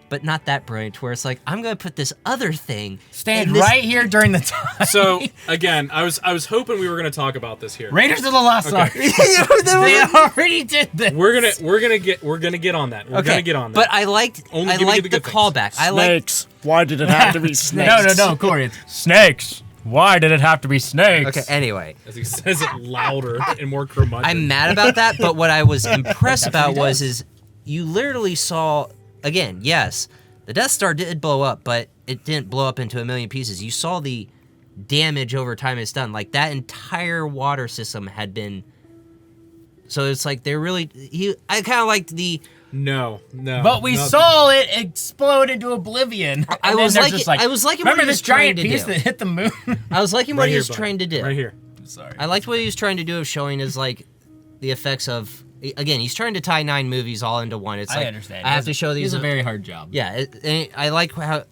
but not that brilliant, where it's like, I'm going to put this other thing. stand in this- right here during the time. So again, I was hoping we were going to talk about this here. Raiders of the Lost Ark. Okay. They already did this. We're gonna get on that. We're Okay, gonna get on that. but I liked Only give me the the good things. callback. I liked. Snakes. Why did it have to be snakes? No, Corey. It's snakes. Why did it have to be snakes? Okay, anyway, as he says it louder and more curmudgeon. I'm mad about that, but what I was impressed about is you literally saw, again, yes, the Death Star did blow up, but it didn't blow up into a million pieces. You saw the damage over time it's done. Like, that entire water system had been... So it's like, they're really... I kind of liked the... No. But we no. saw it explode into oblivion. I And then was they're liking- just like, I was liking what remember he was this giant trying to piece do. that hit the moon? I was liking what Right he here, was bud. trying to do. Right here. Sorry. I liked what he was trying to do of showing as, like, the effects of... Again, he's trying to tie 9 movies all into one. It's I like, understand. I have to show these... It's a very hard job. Yeah, I like how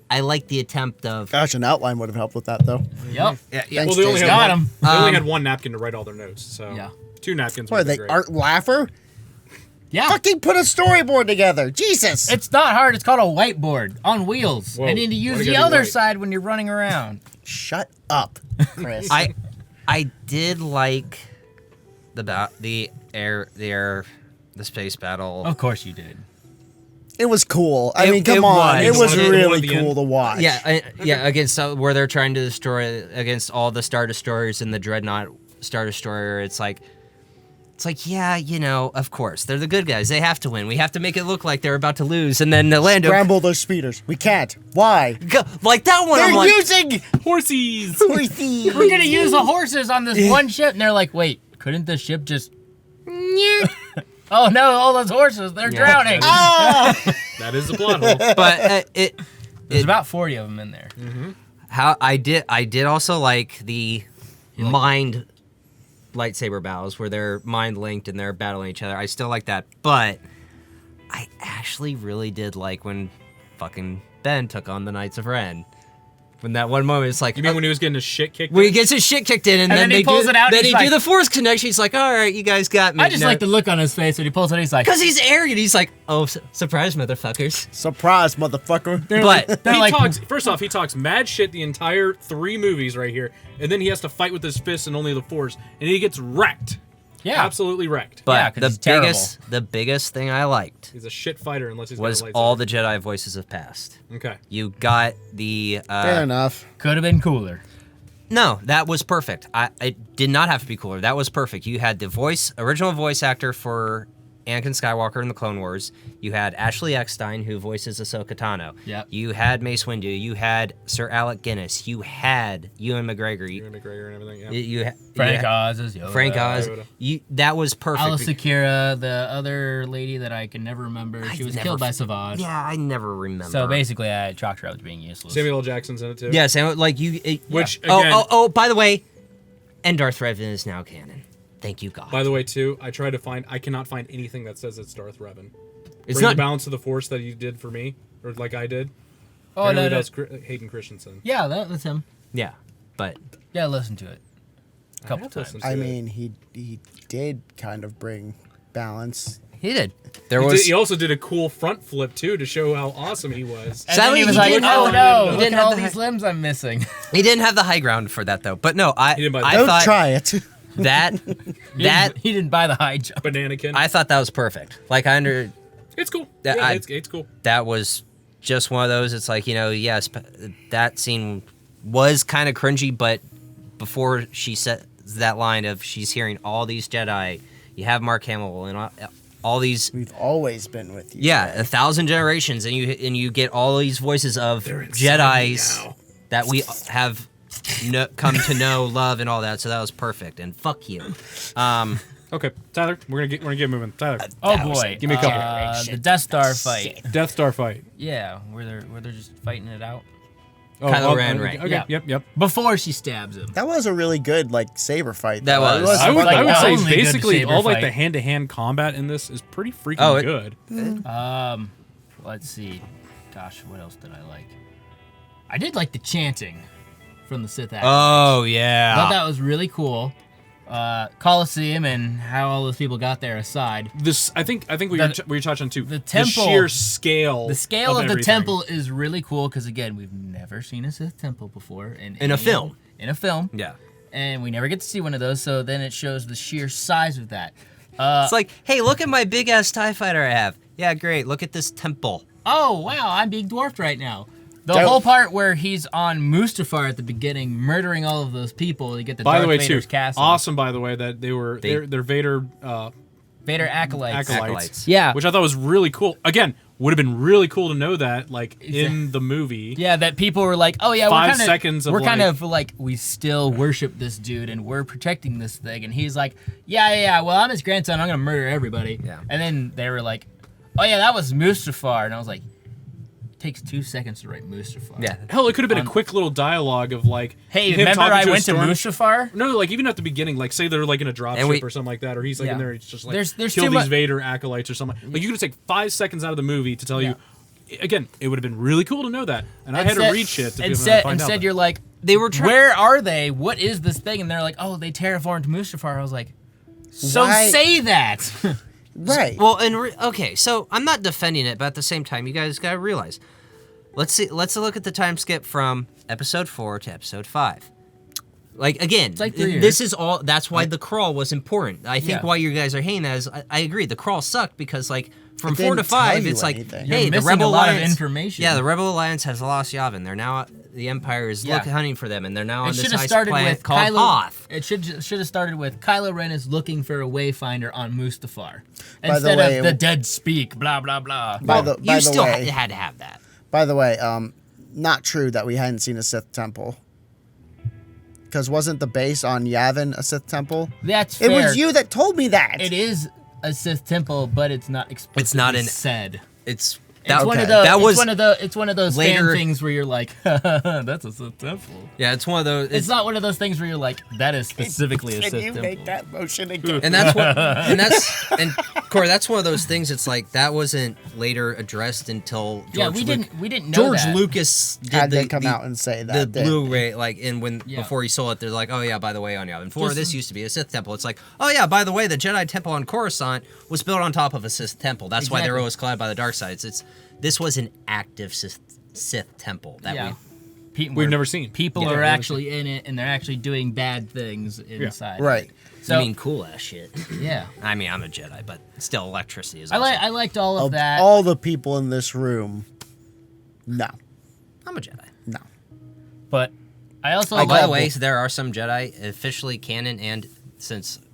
I like the attempt of. Gosh, an outline would have helped with that, though. Yep. Yeah. Well, they only Jason. had Got one, him. They only had one napkin to write all their notes, so Yeah. 2 napkins. What are would be they, great. Art Laffer? Yeah. Fucking put a storyboard together. Jesus. It's not hard. It's called a whiteboard on wheels. Whoa. And then you Why'd use it the gotta be other white? side when you're running around. Shut up, Chris. I did like the space battle. Of course you did. It was cool. I It- mean, come it on. It was. was The one really at the cool end? to watch. Yeah, against where they're trying to destroy against all the Star Destroyers and the Dreadnought Star Destroyer. It's like, yeah, you know, of course they're the good guys. They have to win. We have to make it look like they're about to lose, and then Lando Scramble those speeders. We can't. Why? like that one. They're I'm like, using Horsies! horsey. We're going to use the horses on this one ship. And they're like, wait, couldn't the ship just... Oh, no, all those horses, they're drowning. That is the plot hole. but There's about 40 of them in there. how I did also like the mind lightsaber battles where they're mind linked and they're battling each other. I still like that, but I actually really did like when fucking Ben took on the Knights of Ren. When that one moment, it's like You mean when he was getting his shit kicked when he in? gets his shit kicked in, and then he they pulls do, it out, Then and he he's do like- the Force connection. He's like, "All right, you guys got me." I just like the look on his face when he pulls it. He's like, because he's arrogant. He's like, "Oh, surprise, motherfuckers!" Surprise, motherfucker. But they're He like, talks, first off, he talks mad shit the entire 3 movies right here, and then he has to fight with his fists and only the Force, and he gets wrecked. yeah. Absolutely wrecked. Yeah, but 'cause he's terrible. the biggest thing I liked He's a shit fighter unless he's was got a lightsaber. all the Jedi voices have passed. Okay. You got the Fair enough. Could have been cooler. No, that was perfect. It did not have to be cooler. That was perfect. You had the original voice actor for Anakin Skywalker in the Clone Wars. You had Ashley Eckstein, who voices Ahsoka Tano. Yep. You had Mace Windu. You had Sir Alec Guinness. You had Ewan McGregor. Ewan McGregor and everything. Yeah. Frank Oz is Yoda. Frank Oz. Yoda. That was perfect. Alice Akira, the other lady that I can never remember. She was never killed by f- Savage. Yeah, I never remember. So basically, I chalked her up to being useless. Samuel L. Jackson's in it too. yeah, Sam, like you. Which, again, Oh, by the way, and Darth Revan is now canon. Thank you, God. by the way, too, I cannot find anything that says it's Darth Revan. It's Bring not. the balance of the Force that you did for me, or like I did. Oh, Apparently no, no. that's Hayden Christensen. Yeah, that's him. Yeah, but Yeah, listen to it. A couple have to times. listen to I it. mean, he did kind of bring balance. he did. There He, was. he also did a cool front flip too to show how awesome he was. And Sadly, then he was he like, didn't have oh the- no, he look didn't at have all the these limbs I'm missing. He didn't have the high ground for that though. But no, I didn't buy I that. Don't thought try it. that he didn't buy the high jump. Bananakin. I thought that was perfect. Like it's cool. That- Yeah, I- it's cool. that was just one of those. It's like, you know, yes, that scene was kind of cringy, but before she said that line of she's hearing all these Jedi, you have Mark Hamill and all these. We've always been with you. Yeah, Jay. 1,000 generations, and you get all these voices of They're inside Jedis me now. that we have come to know, love, and all that. So that was perfect. And fuck you. Okay, Tyler, we're gonna get moving. Tyler, Oh That was boy, Give me a couple. the Death Star fight. Death Star fight. Yeah, where they're just fighting it out Oh, Kylo Ren, okay, right. Okay, Yeah. yep. before she stabs him. That was a really good saber fight. That though. It was. I would, like I would the say only good basically saber all like fight. the hand-to-hand combat in this is pretty freaking Oh, it- good. Let's see. Gosh, what else did I like? I did like the chanting from the Sith actors. Oh, I yeah. thought that was really cool. Coliseum and how all those people got there aside. This, I think we were touching too. the temple- sheer scale. The scale of the everything. temple is really cool because again, we've never seen a Sith temple before In a any- film. In a film, Yeah. and we never get to see one of those. So then it shows the sheer size of that. It's like, hey, look at my big ass TIE fighter I have. Yeah, great. Look at this temple. Oh wow, I'm being dwarfed right now. The Dope. whole part where he's on Mustafar at the beginning, murdering all of those people to get the By Darth the way, too, Vader's castle. awesome. By the way, that they're Vader Vader acolytes. acolytes. Yeah. which I thought was really cool. Again, would have been really cool to know that, like in the movie. Yeah, that people were like, oh yeah, 5 we're kind of, seconds of, we're kind like- of like, we still worship this dude and we're protecting this thing. And he's like, yeah, well, I'm his grandson. I'm going to murder everybody. Yeah. And then they were like, oh yeah, that was Mustafar. And I was like, it takes 2 seconds to write Mustafar. Yeah. Hell, it could have been a quick little dialogue of like, Hey, him remember talking I a went to storm- Mustafar? No, like even at the beginning, like say they're like in a And we- dropship or something like that, or he's like Yeah. in there, it's just like There's kill too these mu- Vader acolytes or something. Like you could take 5 seconds out of the movie to tell Yeah. you again, it would have been really cool to know that, and I had to read shit to be able to find out. Instead, you're like, They were where are they? What is this thing? And they're like, oh, they terraformed Mustafar. I was like, so Why- say that. Right. Well, okay, so I'm not defending it, but at the same time, you guys gotta realize. Let's look at the time skip from episode 4 to episode 5. Like again, like 3 years. this is all. That's why the crawl was important. I think Yeah. why you guys are hating that is, I agree. The crawl sucked because like from It 4 to didn't tell 5, you it's like, anything. You're hey, the missing Rebel a lot of Alliance, information. Yeah, the Rebel Alliance has lost Yavin. They're now the Empire is hunting for them, and they're now on It this should have ice started planet with called Kylo. Hoth. It should have started with Kylo Ren is looking for a wayfinder on Mustafar By the instead way, of the dead speak. Blah blah blah. By the You still way, had to have that. by the way, not true that we hadn't seen a Sith temple. Because wasn't the base on Yavin a Sith temple? That's It fair. was you that told me that. It is a Sith temple, but it's not explicitly It's not an- said. It's It's one of okay. those. That was It's one of those later- fan things where you're like, that's a Sith temple. yeah. It's one of those. It's not one of those things where you're like, that is specifically a Can Sith you temple. make that motion again? And Corey, that's one of those things. It's like that wasn't later addressed until George we didn't know George that. Lucas did Had the, they come the, out and say that? the didn't Blu-ray, like, and when Yeah. before he sold it, they're like, oh yeah, by the way, on Yavin 4, Just- this used to be a Sith temple. It's like, oh yeah, by the way, the Jedi temple on Coruscant was built on top of a Sith temple. That's why they were Exactly. always collided by the dark side. This was an active Sith temple that Yeah. We've never seen. People Yeah. are Never actually in it, and they're actually doing bad things inside. Right. So I mean, cool ass shit. yeah, I mean, I'm a Jedi, but still, electricity is. I Awesome. liked all of Of that. all the people in this room, no, I'm a Jedi. no. But I also Oh, by the love- way, there are some Jedi officially canon, and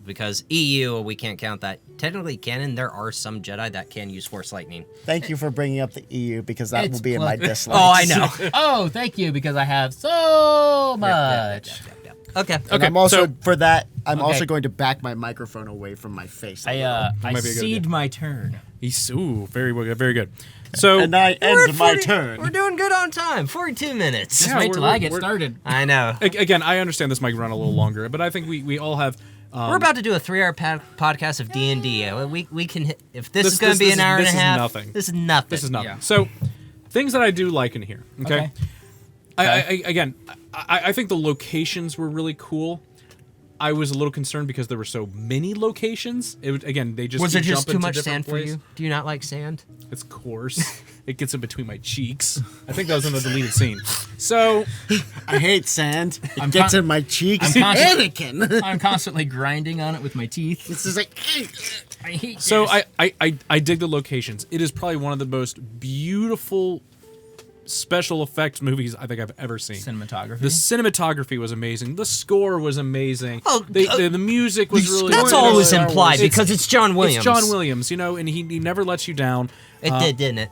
because EU we can't count that. Technically canon, there are some Jedi that can use Force Lightning. Thank you for bringing up the EU because that It's will be in my close. dislikes. Oh, I know. Oh, thank you, because I have so much. Okay. And Okay, I'm also so- for that. I'm Okay. also going to back my microphone away from my face. a little. I might be a good cede idea. my turn. Very good, very good. So and I We're end at my 40 turn. We're doing good on time. 42 minutes. Just Yeah, wait till we're- I get we're- started. I know. again, I understand this might run a little longer, but I think we all have. We're about to do a 3-hour podcast of D&D. We can hit, if this is going to be this an is- hour and a this is half. nothing. This is nothing. This is nothing. Yeah. So, things that I do like in here. Okay. Okay. I think the locations were really cool. I was a little concerned because there were so many locations. It was, again, they just Was keep there just jumping too to much different sand for places. you? Do you not like sand? It's coarse. It gets in between my cheeks. I think that was in the deleted scene. So, I hate sand. It I'm gets con- in my cheeks. I'm conscious- Anakin. I'm constantly grinding on it with my teeth. This is like. I hate so this. I dig the locations. It is probably one of the most beautiful special effects movies I think I've ever seen. Cinematography. The cinematography was amazing. The score was amazing. Oh, the music was really. That's good. always It's- implied it's- because it's John Williams. It's John Williams, and he never lets you down. It did, didn't it?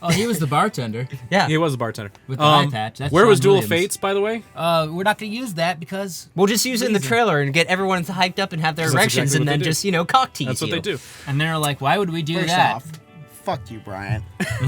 Oh, he was the bartender. Yeah. He was a bartender. With the eye patch. That's where was John Duel Williams. of Fates, by the way? We're not going to use that because... We'll just use it in the Reason. trailer and get everyone hyped up and have their That's erections exactly and what then they do. just, cock tease That's what you. they do. And they're like, why would we do First that? off, fuck you, Brian.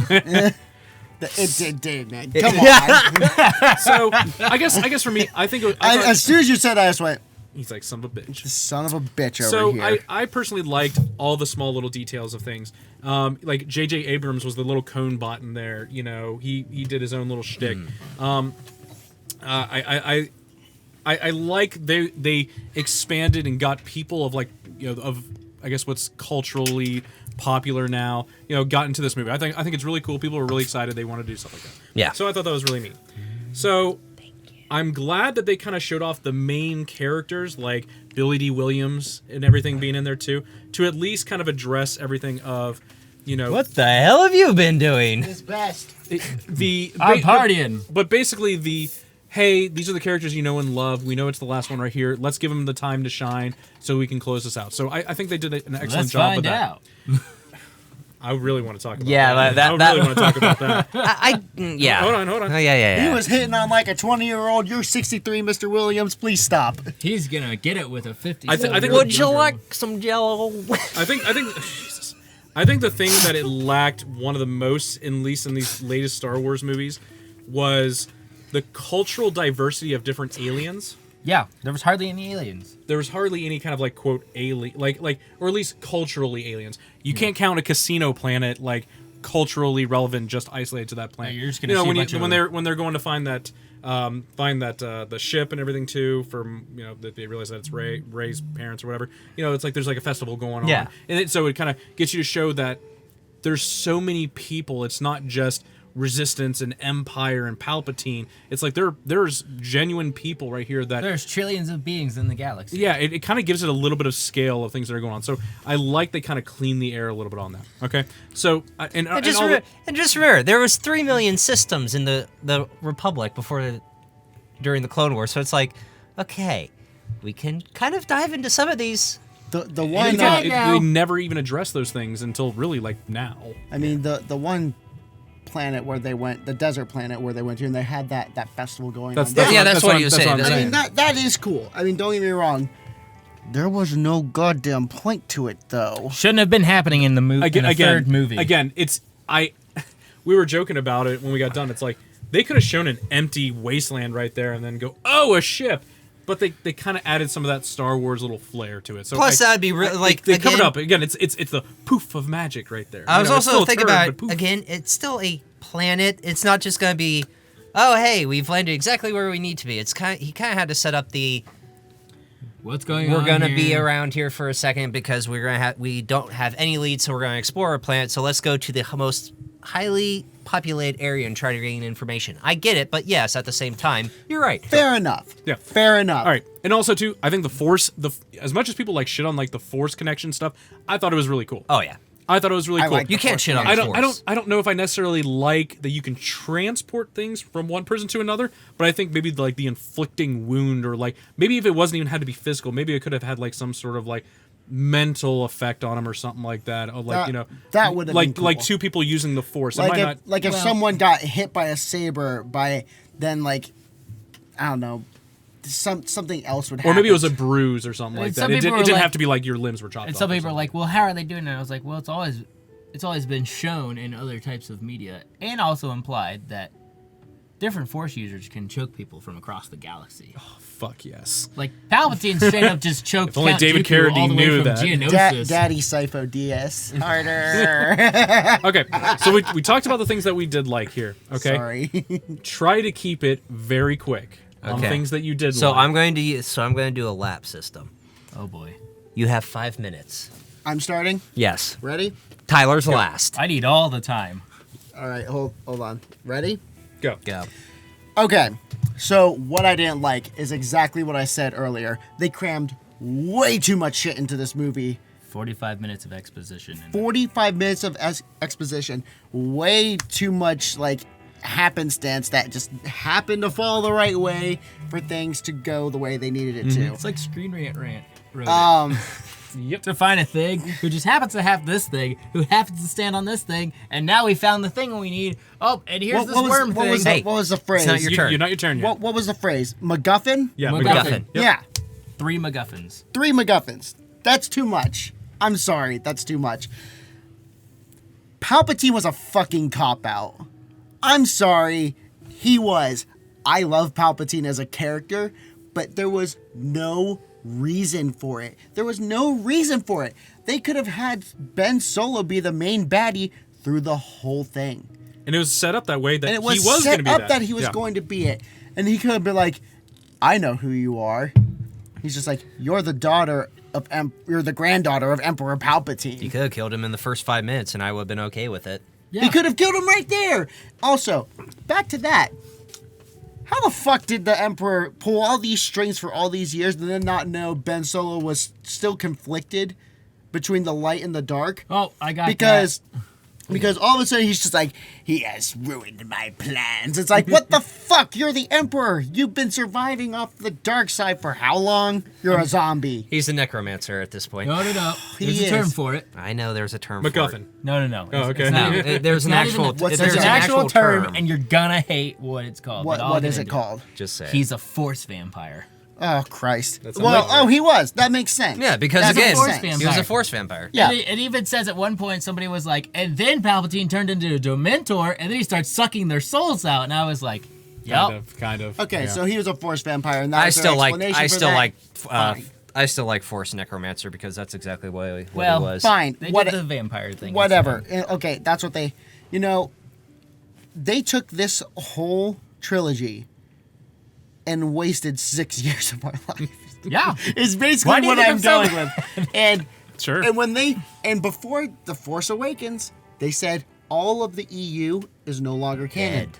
It did, man. Come on. So I guess for me, I think As soon as you said that, I just went, he's like son of a bitch. son of a bitch over So here. I personally liked all the small little details of things. Like J.J. Abrams was the little cone bot in there. He did his own little shtick. I like they expanded and got people of of I guess what's culturally popular now. Got into this movie. I think it's really cool. People were really excited. They want to do stuff like that. Yeah. So I thought that was really neat. So I'm glad that they kind of showed off the main characters like Billy D. Williams and everything being in there too, to at least kind of address everything of, What the hell have you been doing? His best. I'm partying. But basically hey, these are the characters you know and love. We know it's the last one right here. Let's give them the time to shine so we can close this out. So I think they did an excellent Let's job find with that. out. I really want to talk about Yeah, that. I really want to talk about that. Yeah. Hold on. Oh, yeah. He was hitting on like a 20-year-old. You're 63, Mr. Williams. Please stop. He's going to get it with a 50. I think Would you like some Jello? I think Jesus. I think the thing that it lacked one of the most, at least in these latest Star Wars movies, was the cultural diversity of different aliens. Yeah, there was hardly any aliens. There was hardly any kind of quote alien, or at least culturally aliens. You can't count a casino planet culturally relevant, just isolated to that planet. Yeah, you're just gonna see a bunch of- when they're going to find that the ship and everything too, that they realize that it's Rey's parents or whatever. It's like there's like a festival going on. Yeah. And so it kind of gets you to show that there's so many people. It's not just Resistance and Empire and Palpatine. It's like there's genuine people right here that There's trillions of beings in the galaxy. yeah, it kind of gives it a little bit of scale of things that are going on. So I like they kind of clean the air a little bit on that. Okay, so And just remember, there was 3 million systems in the Republic during the Clone Wars. So it's like, okay, we can kind of dive into some of these. The one they never even address those things until really like now. I mean, the one planet where they went, the desert planet where they went to, and they had that festival going on. That's what he was saying. I mean, that is cool. I mean, don't get me wrong. There was no goddamn point to it, though. Shouldn't have been happening in the movie. Third movie. Again, we were joking about it when we got done. It's like they could have shown an empty wasteland right there and then go, oh, a ship. But they kind of added some of that Star Wars little flair to it. So Plus, that'd be like they covered up again. It's the poof of magic right there. I was also thinking about again. It's still a planet. It's not just going to be, oh hey, we've landed exactly where we need to be. He kind of had to set up the. What's going on? We're going to be around here for a second because we don't have any leads, so we're going to explore a planet. So let's go to the most highly populated area and try to gain information. I get it, but yes, at the same time, you're right. Fair enough. Yeah. Fair enough. All right. And also, too, I think the Force, as much as people like shit on like the Force connection stuff, I thought it was really cool. Oh, yeah. I thought it was really cool. like You can't shit on the Force. I don't know if I necessarily like that you can transport things from one person to another, but I think maybe like the inflicting wound or like maybe if it wasn't even had to be physical, maybe it could have had like some sort of like mental effect on him or something like that. Or like that would have like been cool. like two people using the Force. If someone got hit by a saber then like I don't know. Something else would happen. Or maybe it was a bruise or something like that. It didn't have to be like your limbs were chopped off. And some people are like, well, how are they doing it? I was like, well, it's always been shown in other types of media and also implied that different Force users can choke people from across the galaxy. Oh, fuck yes. Like, Palpatine straight up just choked If only Count David Dooku all the Carradine way knew from that. Geonosis. Daddy Sifo DS. Harder. Okay, so we talked about the things that we did like here, okay? Sorry. Try to keep it very quick on Okay. things that you did So like. I'm going to do a lap system. Oh, boy. You have 5 minutes. I'm starting. Yes. Ready? Tyler's last. I need all the time. All right, hold on. Ready? Go. Go. Okay. So what I didn't like is exactly what I said earlier. They crammed way too much shit into this movie. 45 minutes of exposition. 45 minutes of exposition. Way too much like happenstance that just happened to fall the right way for things to go the way they needed it to. It's like Screen Rant wrote it. Yep. To find a thing who just happens to have this thing, who happens to stand on this thing, and now we found the thing we need. Oh, and here's this worm thing. What was the phrase? It's not your turn. You're not your turn yet. What was the phrase? MacGuffin? Yeah, MacGuffin. Yep. Yeah. 3 MacGuffins. 3 MacGuffins. That's too much. I'm sorry. That's too much. Palpatine was a fucking cop-out. I'm sorry. He was. I love Palpatine as a character, but there was no reason for it. There was no reason for it. They could have had Ben Solo be the main baddie through the whole thing. And it was set up that way that And it was he was going to set be up that he was going to be it. And he could have been like, I know who you are. He's just like, you're the granddaughter of Emperor Palpatine. You could have killed him in the first 5 minutes, and I would have been okay with it. Yeah. He could have killed him right there. Also, back to that. How the fuck did the Emperor pull all these strings for all these years and then not know Ben Solo was still conflicted between the light and the dark? Oh, I got Because all of a sudden he's just like, he has ruined my plans. It's like, what the fuck? You're the Emperor. You've been surviving off the dark side for how long? You're a zombie. He's a necromancer at this point. No. He There's a term is. for it. I know there's a term for MacGuffin. it. No. Oh, okay. It's not, No, there's an not even actual. a- What's there's the an term? actual term, and you're gonna hate what it's called. but I'll What get is it into called? Just say. He's a Force vampire. Oh, Christ. That's Well, amazing. he was. That makes sense. Yeah, because That again, makes Force sense. vampire. he was a Force vampire. Yeah. And it even says at one point somebody was like, and then Palpatine turned into a Dementor, and then he starts sucking their souls out, and I was like, yep. Kind of. Okay, yeah. so he was a Force vampire, and that I was their still like. explanation I for still that. like. Fine. I still like Force necromancer because that's exactly what Well, he was. Fine. They What- did the vampire thing. Whatever. Okay, that's what they. You know, they took this whole trilogy and wasted 6 years of our life. Yeah. It's basically what I'm going with. And Sure. and before The Force Awakens, they said all of the EU is no longer canon. Dead.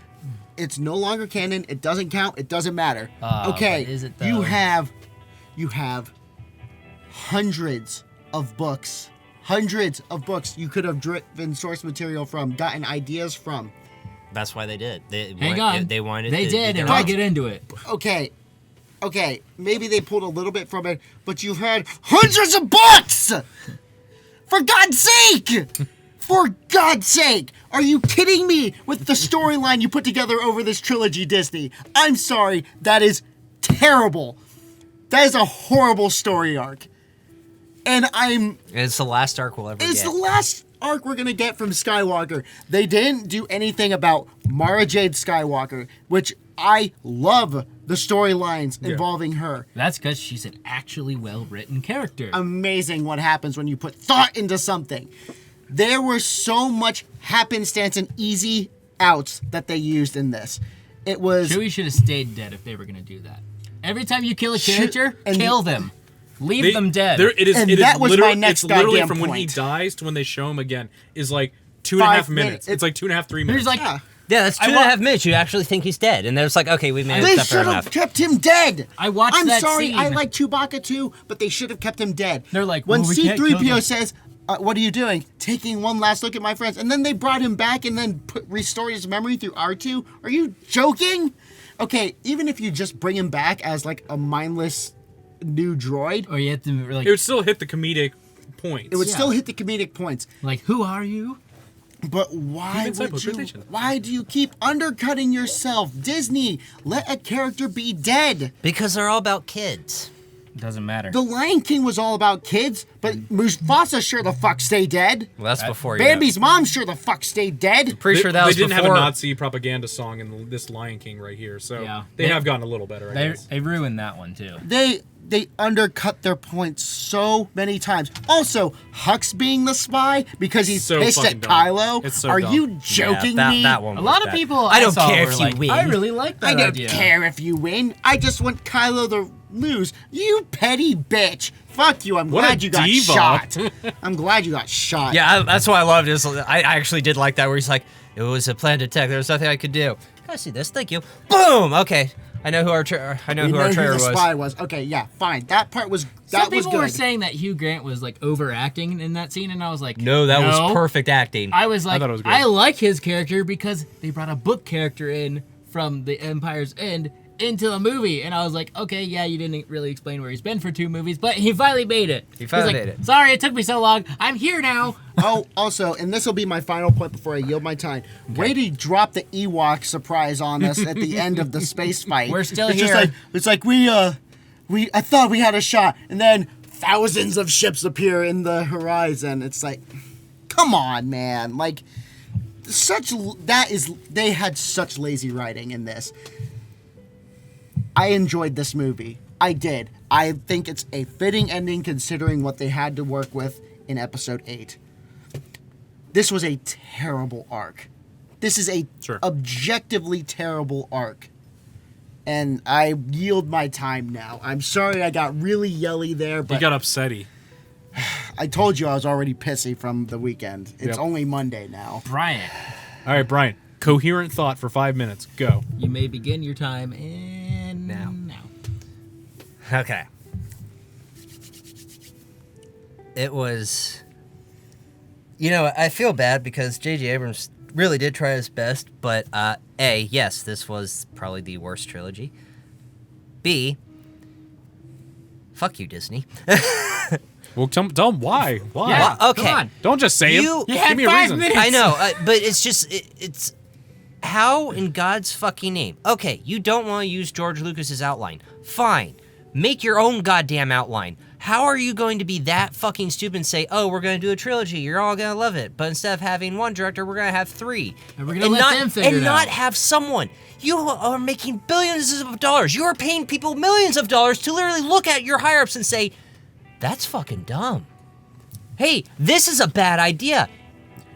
It's no longer canon. It doesn't count. It doesn't matter. Okay, but is it, though? you have hundreds of books. Hundreds of books you could have driven source material from, gotten ideas from. That's why they did. Hang on. They wanted. They to did, do and their I'll own- get into it. Okay, maybe they pulled a little bit from it, but you've had hundreds of books! For God's sake! For God's sake! Are you kidding me with the storyline you put together over this trilogy, Disney? I'm sorry, that is terrible. That is a horrible story arc. And It's the last arc we'll ever it's get. the last arc we're gonna get from Skywalker. They didn't do anything about Mara Jade Skywalker, which I love the storylines involving her. That's because she's an actually well-written character. Amazing what happens when you put thought into something. There were so much happenstance and easy outs that they used in this. It was Chewie should have stayed dead if they were going to do that. Every time you kill a character, and kill them. Leave them dead. It is, And it is that was my literally, next it's literally goddamn from when he point. dies to when they show him again is like 2.5 minutes. It's like 2.5, 3 minutes. There's like, yeah. Yeah, that's 2.5 minutes. You actually think he's dead, and there's like, okay, we made They stuff fair should enough. have kept him dead. I watched I'm that sorry, I scene. like Chewbacca too, but they should have kept him dead. They're like, when well, we can't kill C-3PO them. says, "What are you doing? Taking one last look at my friends," and then they brought him back and then restored his memory through R2. Are you joking? Okay, even if you just bring him back as like a mindless new droid, or you have to like, it would still hit the comedic points. it would still hit the comedic points. like, who are you? But why Human would you? teleportation. Why do you keep undercutting yourself, Disney? Let a character be dead. Because they're all about kids. Doesn't matter. The Lion King was all about kids, but Mufasa sure the fuck stayed dead. Well, that's before you. Bambi's mom sure the fuck stayed dead. Pretty sure that was they didn't before. have a Nazi propaganda song in this Lion King right here, so Yeah. they have gotten a little better, I guess. They ruined that one too. They undercut their points so many times. Also, Hux being the spy because he's So pissed fucking at dumb. Kylo. It's so Are dumb. you joking me? That one. A was lot of bad. people I don't saw care were if you like, win. I really like that I don't idea. care if you win. I just want Kylo to lose. You petty bitch. Fuck you. I'm What a glad you got diva. shot. I'm glad you got shot. Yeah, that's what I loved. Is I actually did like that where he's like, it was a planned attack. There was nothing I could do. Can I see this? Thank you. Boom. Okay, I know who our We traitor know who the was. spy was. Okay, yeah, fine. That part was Some was people good. were saying that Hugh Grant was like overacting in that scene, and I was like, No, that was perfect acting. I was like, thought it was good. I like his character because they brought a book character in from The Empire's End into the movie, and I was like, okay, yeah, you didn't really explain where he's been for 2 movies, but he finally made it. He finally He's like, made it. Sorry, it took me so long. I'm here now. Oh, also, and this will be my final point before I yield my time. Way to drop the Ewok surprise on us at the end of the space fight. We're still it's here. Just like, it's like I thought we had a shot, and then thousands of ships appear in the horizon. It's like, come on, man. Like, they had such lazy writing in this. I enjoyed this movie. I did. I think it's a fitting ending considering what they had to work with in episode 8. This was a terrible arc. This is a objectively terrible arc. And I yield my time now. I'm sorry I got really yelly there, He but got upsetty. I told you I was already pissy from the weekend. It's Yep. only Monday now. Brian, All right, Brian. Coherent thought for 5 minutes. Go. you may begin your time and Now. now. Okay. It was. You know, I feel bad because J.J. Abrams really did try his best, but A, yes, this was probably the worst trilogy. B, fuck you, Disney. Well, tell him why. Why? Yeah. Well, okay. Come on. Don't just say You- it. You Give had me a 5 reason. minutes. I know, but it's just, it's how in God's fucking name? Okay, you don't want to use George Lucas's outline. Fine. Make your own goddamn outline. How are you going to be that fucking stupid and say, oh, we're going to do a trilogy, you're all going to love it, but instead of having one director, we're going to have 3. And we're gonna let them figure it not out. have someone. You are making billions of dollars. You are paying people millions of dollars to literally look at your higher-ups and say, that's fucking dumb. Hey, this is a bad idea.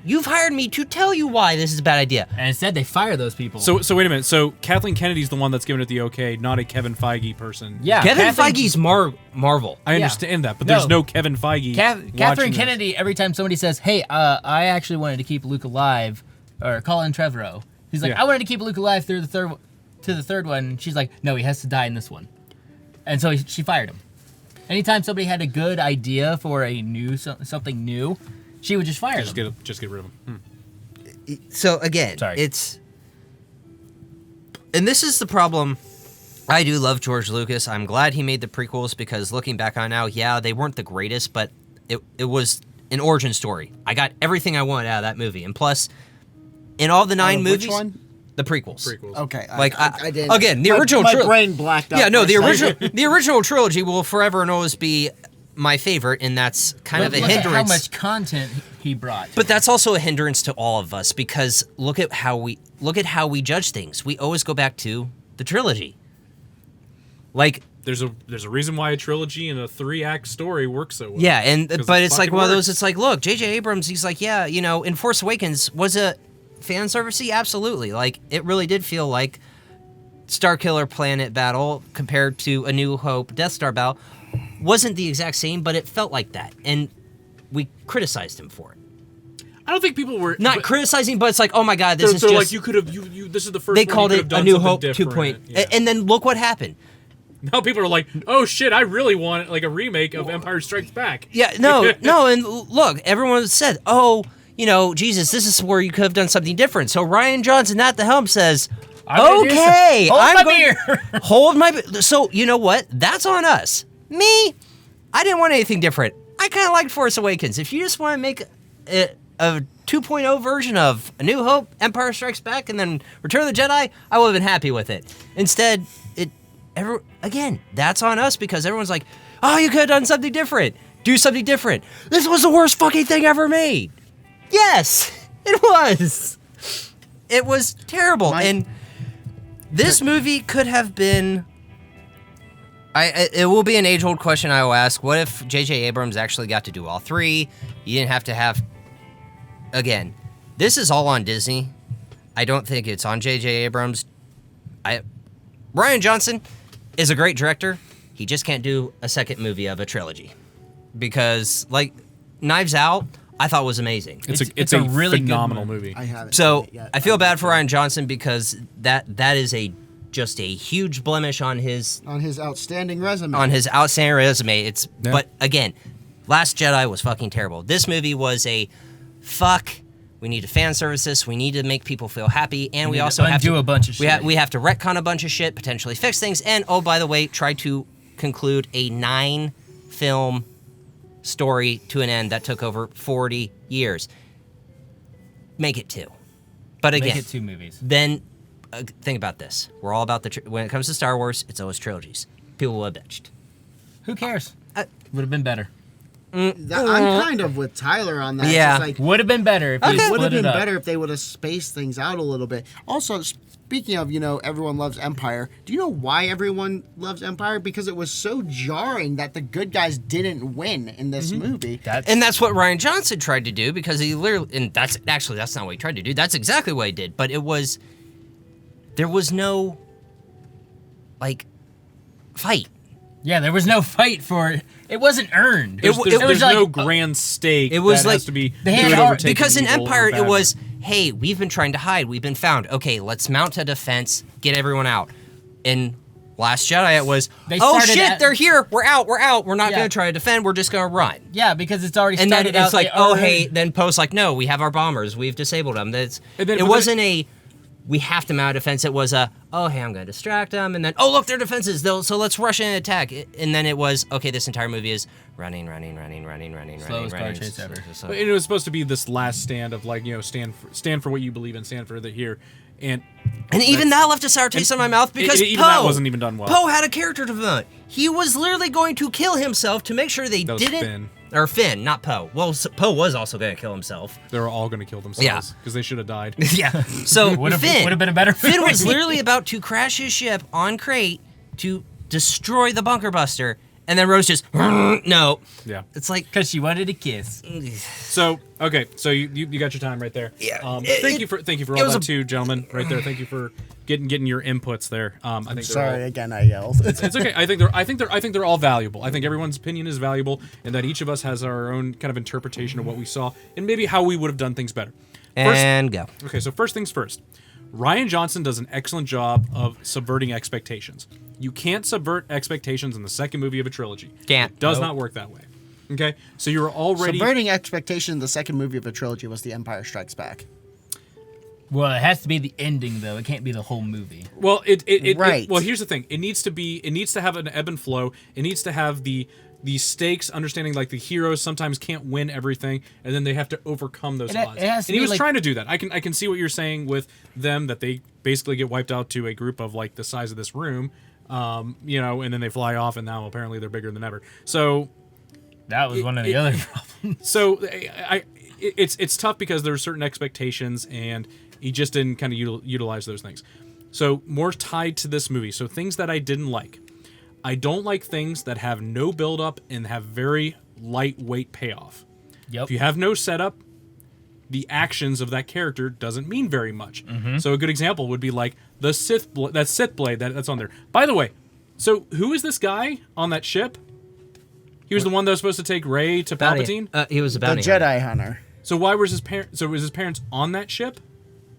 You've hired me to tell you why this is a bad idea. And instead, they fire those people. So wait a minute. So Kathleen Kennedy's the one that's giving it the okay, not a Kevin Feige person. yeah, Kevin Feige's Marvel. I understand that, but there's no Kevin Feige. Catherine Kennedy, every time somebody says, hey, I actually wanted to keep Luke alive, or Colin Trevorrow, he's like, I wanted to keep Luke alive through the third one. She's like, no, he has to die in this one. And so she fired him. Anytime somebody had a good idea for something new, she would just fire them. Just get rid of him. So again, and this is the problem. I do love George Lucas. I'm glad he made the prequels because looking back on now, yeah, they weren't the greatest, but it was an origin story. I got everything I wanted out of that movie, and plus, in all the 9 movies, which one? The prequels. Okay, I didn't. Again, the original. My brain blacked out. Yeah, no, the original trilogy will forever and always be my favorite, and that's kind of a hindrance. How much content he brought. But that's also a hindrance to all of us because look at how we judge things. We always go back to the trilogy. Like there's a reason why a trilogy and a 3-act story works so well. Yeah, but it's like one of those. works. It's like, look, J.J. Abrams. He's like, yeah, in Force Awakens was a fan servicey, absolutely. Like it really did feel like Starkiller planet battle compared to A New Hope Death Star battle wasn't the exact same, but it felt like that, and we criticized him for it. I don't think people were not criticizing, but it's like, oh my god, this is just like you could have you. This is the first. They one called you it could have A done New something Hope different. 2.0, Yeah. and then look what happened. Now people are like, oh shit, I really want like a remake of Empire Strikes Back. Yeah, no, and look, everyone said, oh, Jesus, this is where you could have done something different. So Rian Johnson at the helm says, okay, I'm going to hold my beer. So you know what? That's on us. Me, I didn't want anything different. I kind of liked Force Awakens. If you just want to make a 2.0 version of A New Hope, Empire Strikes Back, and then Return of the Jedi, I would have been happy with it. Instead, again, that's on us because everyone's like, oh, you could have done something different. Do something different. This was the worst fucking thing ever made. Yes, it was. It was terrible. And this movie could have been... it will be an age-old question I will ask. What if J.J. Abrams actually got to do all 3? You didn't have to have... Again, this is all on Disney. I don't think it's on J.J. Abrams. Rian Johnson is a great director. He just can't do a second movie of a trilogy. Because, like, Knives Out, I thought was amazing. It's a really phenomenal movie. I haven't So, seen it yet. I feel bad for Rian Johnson because that is just a huge blemish on his outstanding resume. But again, Last Jedi was fucking terrible. This movie was a fuck. We need to fan service this. We need to make people feel happy, and we also have to do a bunch of shit. We have to retcon a bunch of shit, potentially fix things, and oh, by the way, try to conclude a 9-film story to an end that took over 40 years. Make it 2. But again, make it 2 movies. Then think about this. We're all about when it comes to Star Wars, it's always trilogies. People will have bitched. Who cares? Would have been better. I'm kind of with Tyler on that. Yeah. Like, Would have been better if it they would have split it been up. better if they would have spaced things out a little bit. Also, speaking of, everyone loves Empire. Do you know why everyone loves Empire? Because it was so jarring that the good guys didn't win in this movie. And that's what Rian Johnson tried to do because he literally, and that's not what he tried to do. That's exactly what he did. But there was no, fight. Yeah, there was no fight for it. It wasn't earned. There's no grand stake. It was that has to be because in Empire it was, hey, we've been trying to hide, we've been found. Okay, let's mount a defense, get everyone out. In Last Jedi, it was, they're here, we're out, we're not going to try to defend, we're just going to run. Yeah, because it's already started and then it's out. Then Poe's like, no, we have our bombers, we've disabled them. We have to mount a defense. It was hey, I'm going to distract them, and then, look, their defenses, so let's rush in and attack. And then it was, okay, this entire movie is running. Slowest car chase ever. But it was supposed to be this last stand of stand for what you believe in, stand for the here. And even that left a sour taste in my mouth because that wasn't even done well. Poe had a character development. He was literally going to kill himself to make sure they didn't. Or Finn, not Poe. Well, Poe was also going to kill himself. They were all going to kill themselves because they should have died. Yeah. So Finn would have been a better. Finn was literally about to crash his ship on Crate to destroy the bunker buster, And then Rose just, no. Yeah. It's like, Because she wanted a kiss. So okay, so you got your time right there. Yeah. Thank you for all that too, gentlemen. Right there. Thank you for getting your inputs there. I think Sorry, again, I yelled. it's okay. I think they're all valuable. I think everyone's opinion is valuable, and that each of us has our own kind of interpretation of what we saw, and maybe how we would have done things better. and go. Okay, so first things first. Ryan Johnson does an excellent job of subverting expectations. You can't subvert expectations in the second movie of a trilogy. Can't. It does not work that way. Okay, so you're already Subverting expectation, the second movie of a trilogy was The Empire Strikes Back. Well, it has to be the ending, though. It can't be the whole movie. Well, Right. well, here's the thing. It needs to have an ebb and flow. It needs to have the stakes, understanding like the heroes sometimes can't win everything, and then they have to overcome those odds. It has to and he be was like- trying to do that. I can see what you're saying with them, that they basically get wiped out to a group of like the size of this room, and then they fly off, and now apparently they're bigger than ever. So That was one of the other problems. So it's tough because there are certain expectations, and he just didn't kind of utilize those things. So more tied to this movie. So things that I didn't like. I don't like things that have no build-up and have very lightweight payoff. Yep. If you have no setup, the actions of that character doesn't mean very much. So a good example would be like the Sith blade that's on there. By the way, so who is this guy on that ship? He was the one that was supposed to take Rey to Palpatine. He was a The bounty hunter. Jedi Hunter. So why was his parents? So was his parents on that ship?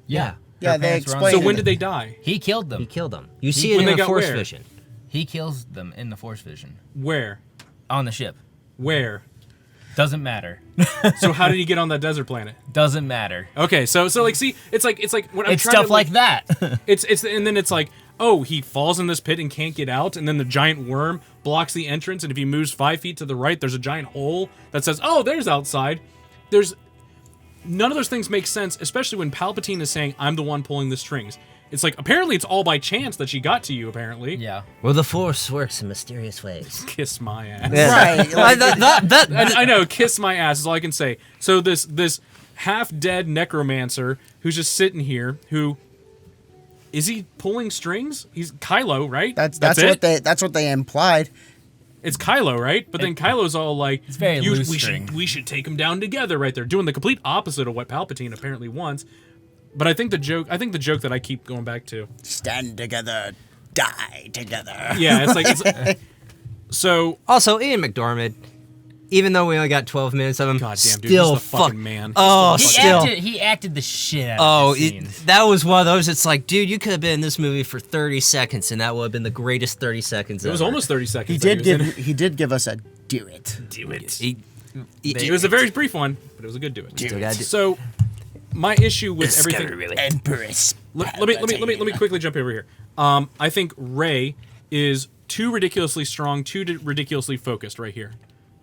Yeah. Yeah, Her they parents were on explained So it. when did they die? He killed them. He killed them. You see it when in they the got Force where? vision. He kills them in the Force vision. Where? On the ship. Where? Doesn't matter. So how did he get on that desert planet? Doesn't matter. Okay, so like, see, it's like when I'm It's trying stuff to, like that. It's and then it's like, oh, he falls in this pit and can't get out, and then the giant worm blocks the entrance, and if he moves 5 feet to the right, there's a giant hole that says, oh, there's outside. There's none of those things make sense, especially when Palpatine is saying, I'm the one pulling the strings. It's like, apparently it's all by chance that she got to you, apparently. Yeah. Well, the Force works in mysterious ways. Kiss my ass. Right. Like, I know, kiss my ass is all I can say. So this half-dead necromancer who's just sitting here, who is he pulling strings? He's Kylo, right? that's it? what they implied. It's Kylo, right? But then Kylo's all like, It's very loose we string. should take them down together, right there, doing the complete opposite of what Palpatine apparently wants. But I think the joke that I keep going back to, Stand together, die together. yeah, it's so. Also, Ian McDormand, even though we only got 12 minutes of him, God damn, dude, still he's the fucking man. Oh, He's the still. He acted the shit out Oh, of the scene. that was one of those. It's like, dude, you could have been in this movie for 30 seconds, and that would have been the greatest 30 seconds. It was almost 30 seconds. He that did was in it. he did give us a do it. Do it. It was a very brief one, but it was a good do it. Still gotta do- So, my issue with everything. Empress. Let me quickly jump over here. I think Rey is too ridiculously strong, too ridiculously focused right here.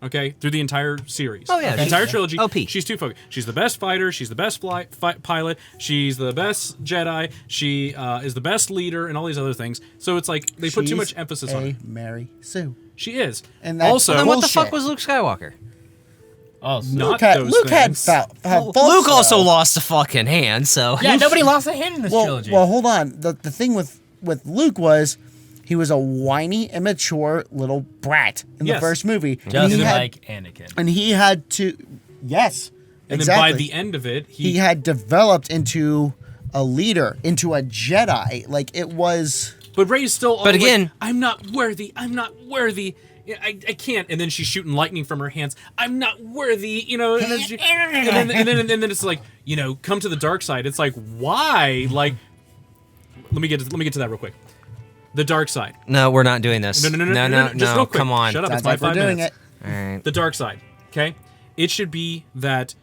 Okay, through the entire series. Oh, yeah, the entire she's- trilogy. OP. She's too focused. She's the best fighter. She's the best pilot. She's the best Jedi. She is the best leader, and all these other things. So it's like they put too much emphasis on it. Mary Sue. She is. And that's also, Then what the Bullshit. fuck was Luke Skywalker? Oh, so- Not those Luke had things. faults, Luke also though. lost a fucking hand, so. yeah, nobody lost a hand in this Well, trilogy. well, hold on. The thing with Luke was he was a whiny, immature little brat in the Yes. first movie. Just and he had, like Anakin. and he had to, yes, and exactly. then by the end of it, he had developed into a leader, into a Jedi. Like it was. But Rey's still. All But like, again- I'm not worthy. I'm not worthy. I can't. And then she's shooting lightning from her hands. I'm not worthy. And then it's like, come to the dark side. It's like, why? Like, let me get to that real quick. The dark side. No, we're not doing this. No. Just real quick. Come on. Shut up. It's Sounds my like 5 we're doing minutes. it. All right. The dark side. Okay. It should be that.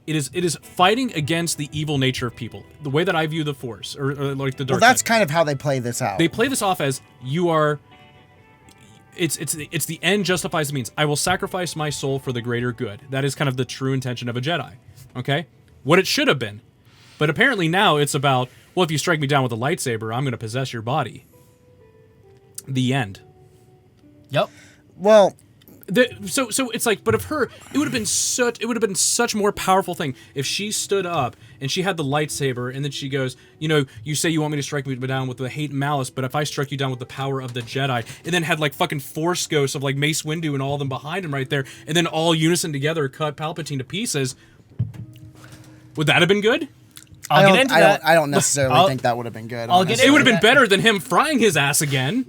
It is fighting against the evil nature of people. The way that I view the Force, or like the dark Well, that's side. kind of how they play this out. They play this off as you are. It's the end justifies the means. I will sacrifice my soul for the greater good. That is kind of the true intention of a Jedi. Okay, what it should have been, but apparently now it's about, well, if you strike me down with a lightsaber, I'm going to possess your body. The end. Yep. Well, So it's like, but if her, it would have been such a more powerful thing if she stood up and she had the lightsaber and then she goes, you say you want me to strike me down with the hate and malice, but if I struck you down with the power of the Jedi, and then had like fucking Force ghosts of like Mace Windu and all of them behind him right there, and then all unison together cut Palpatine to pieces, would that have been good? I'll get into that. I don't necessarily think that would have been good. It would have been better than him frying his ass again.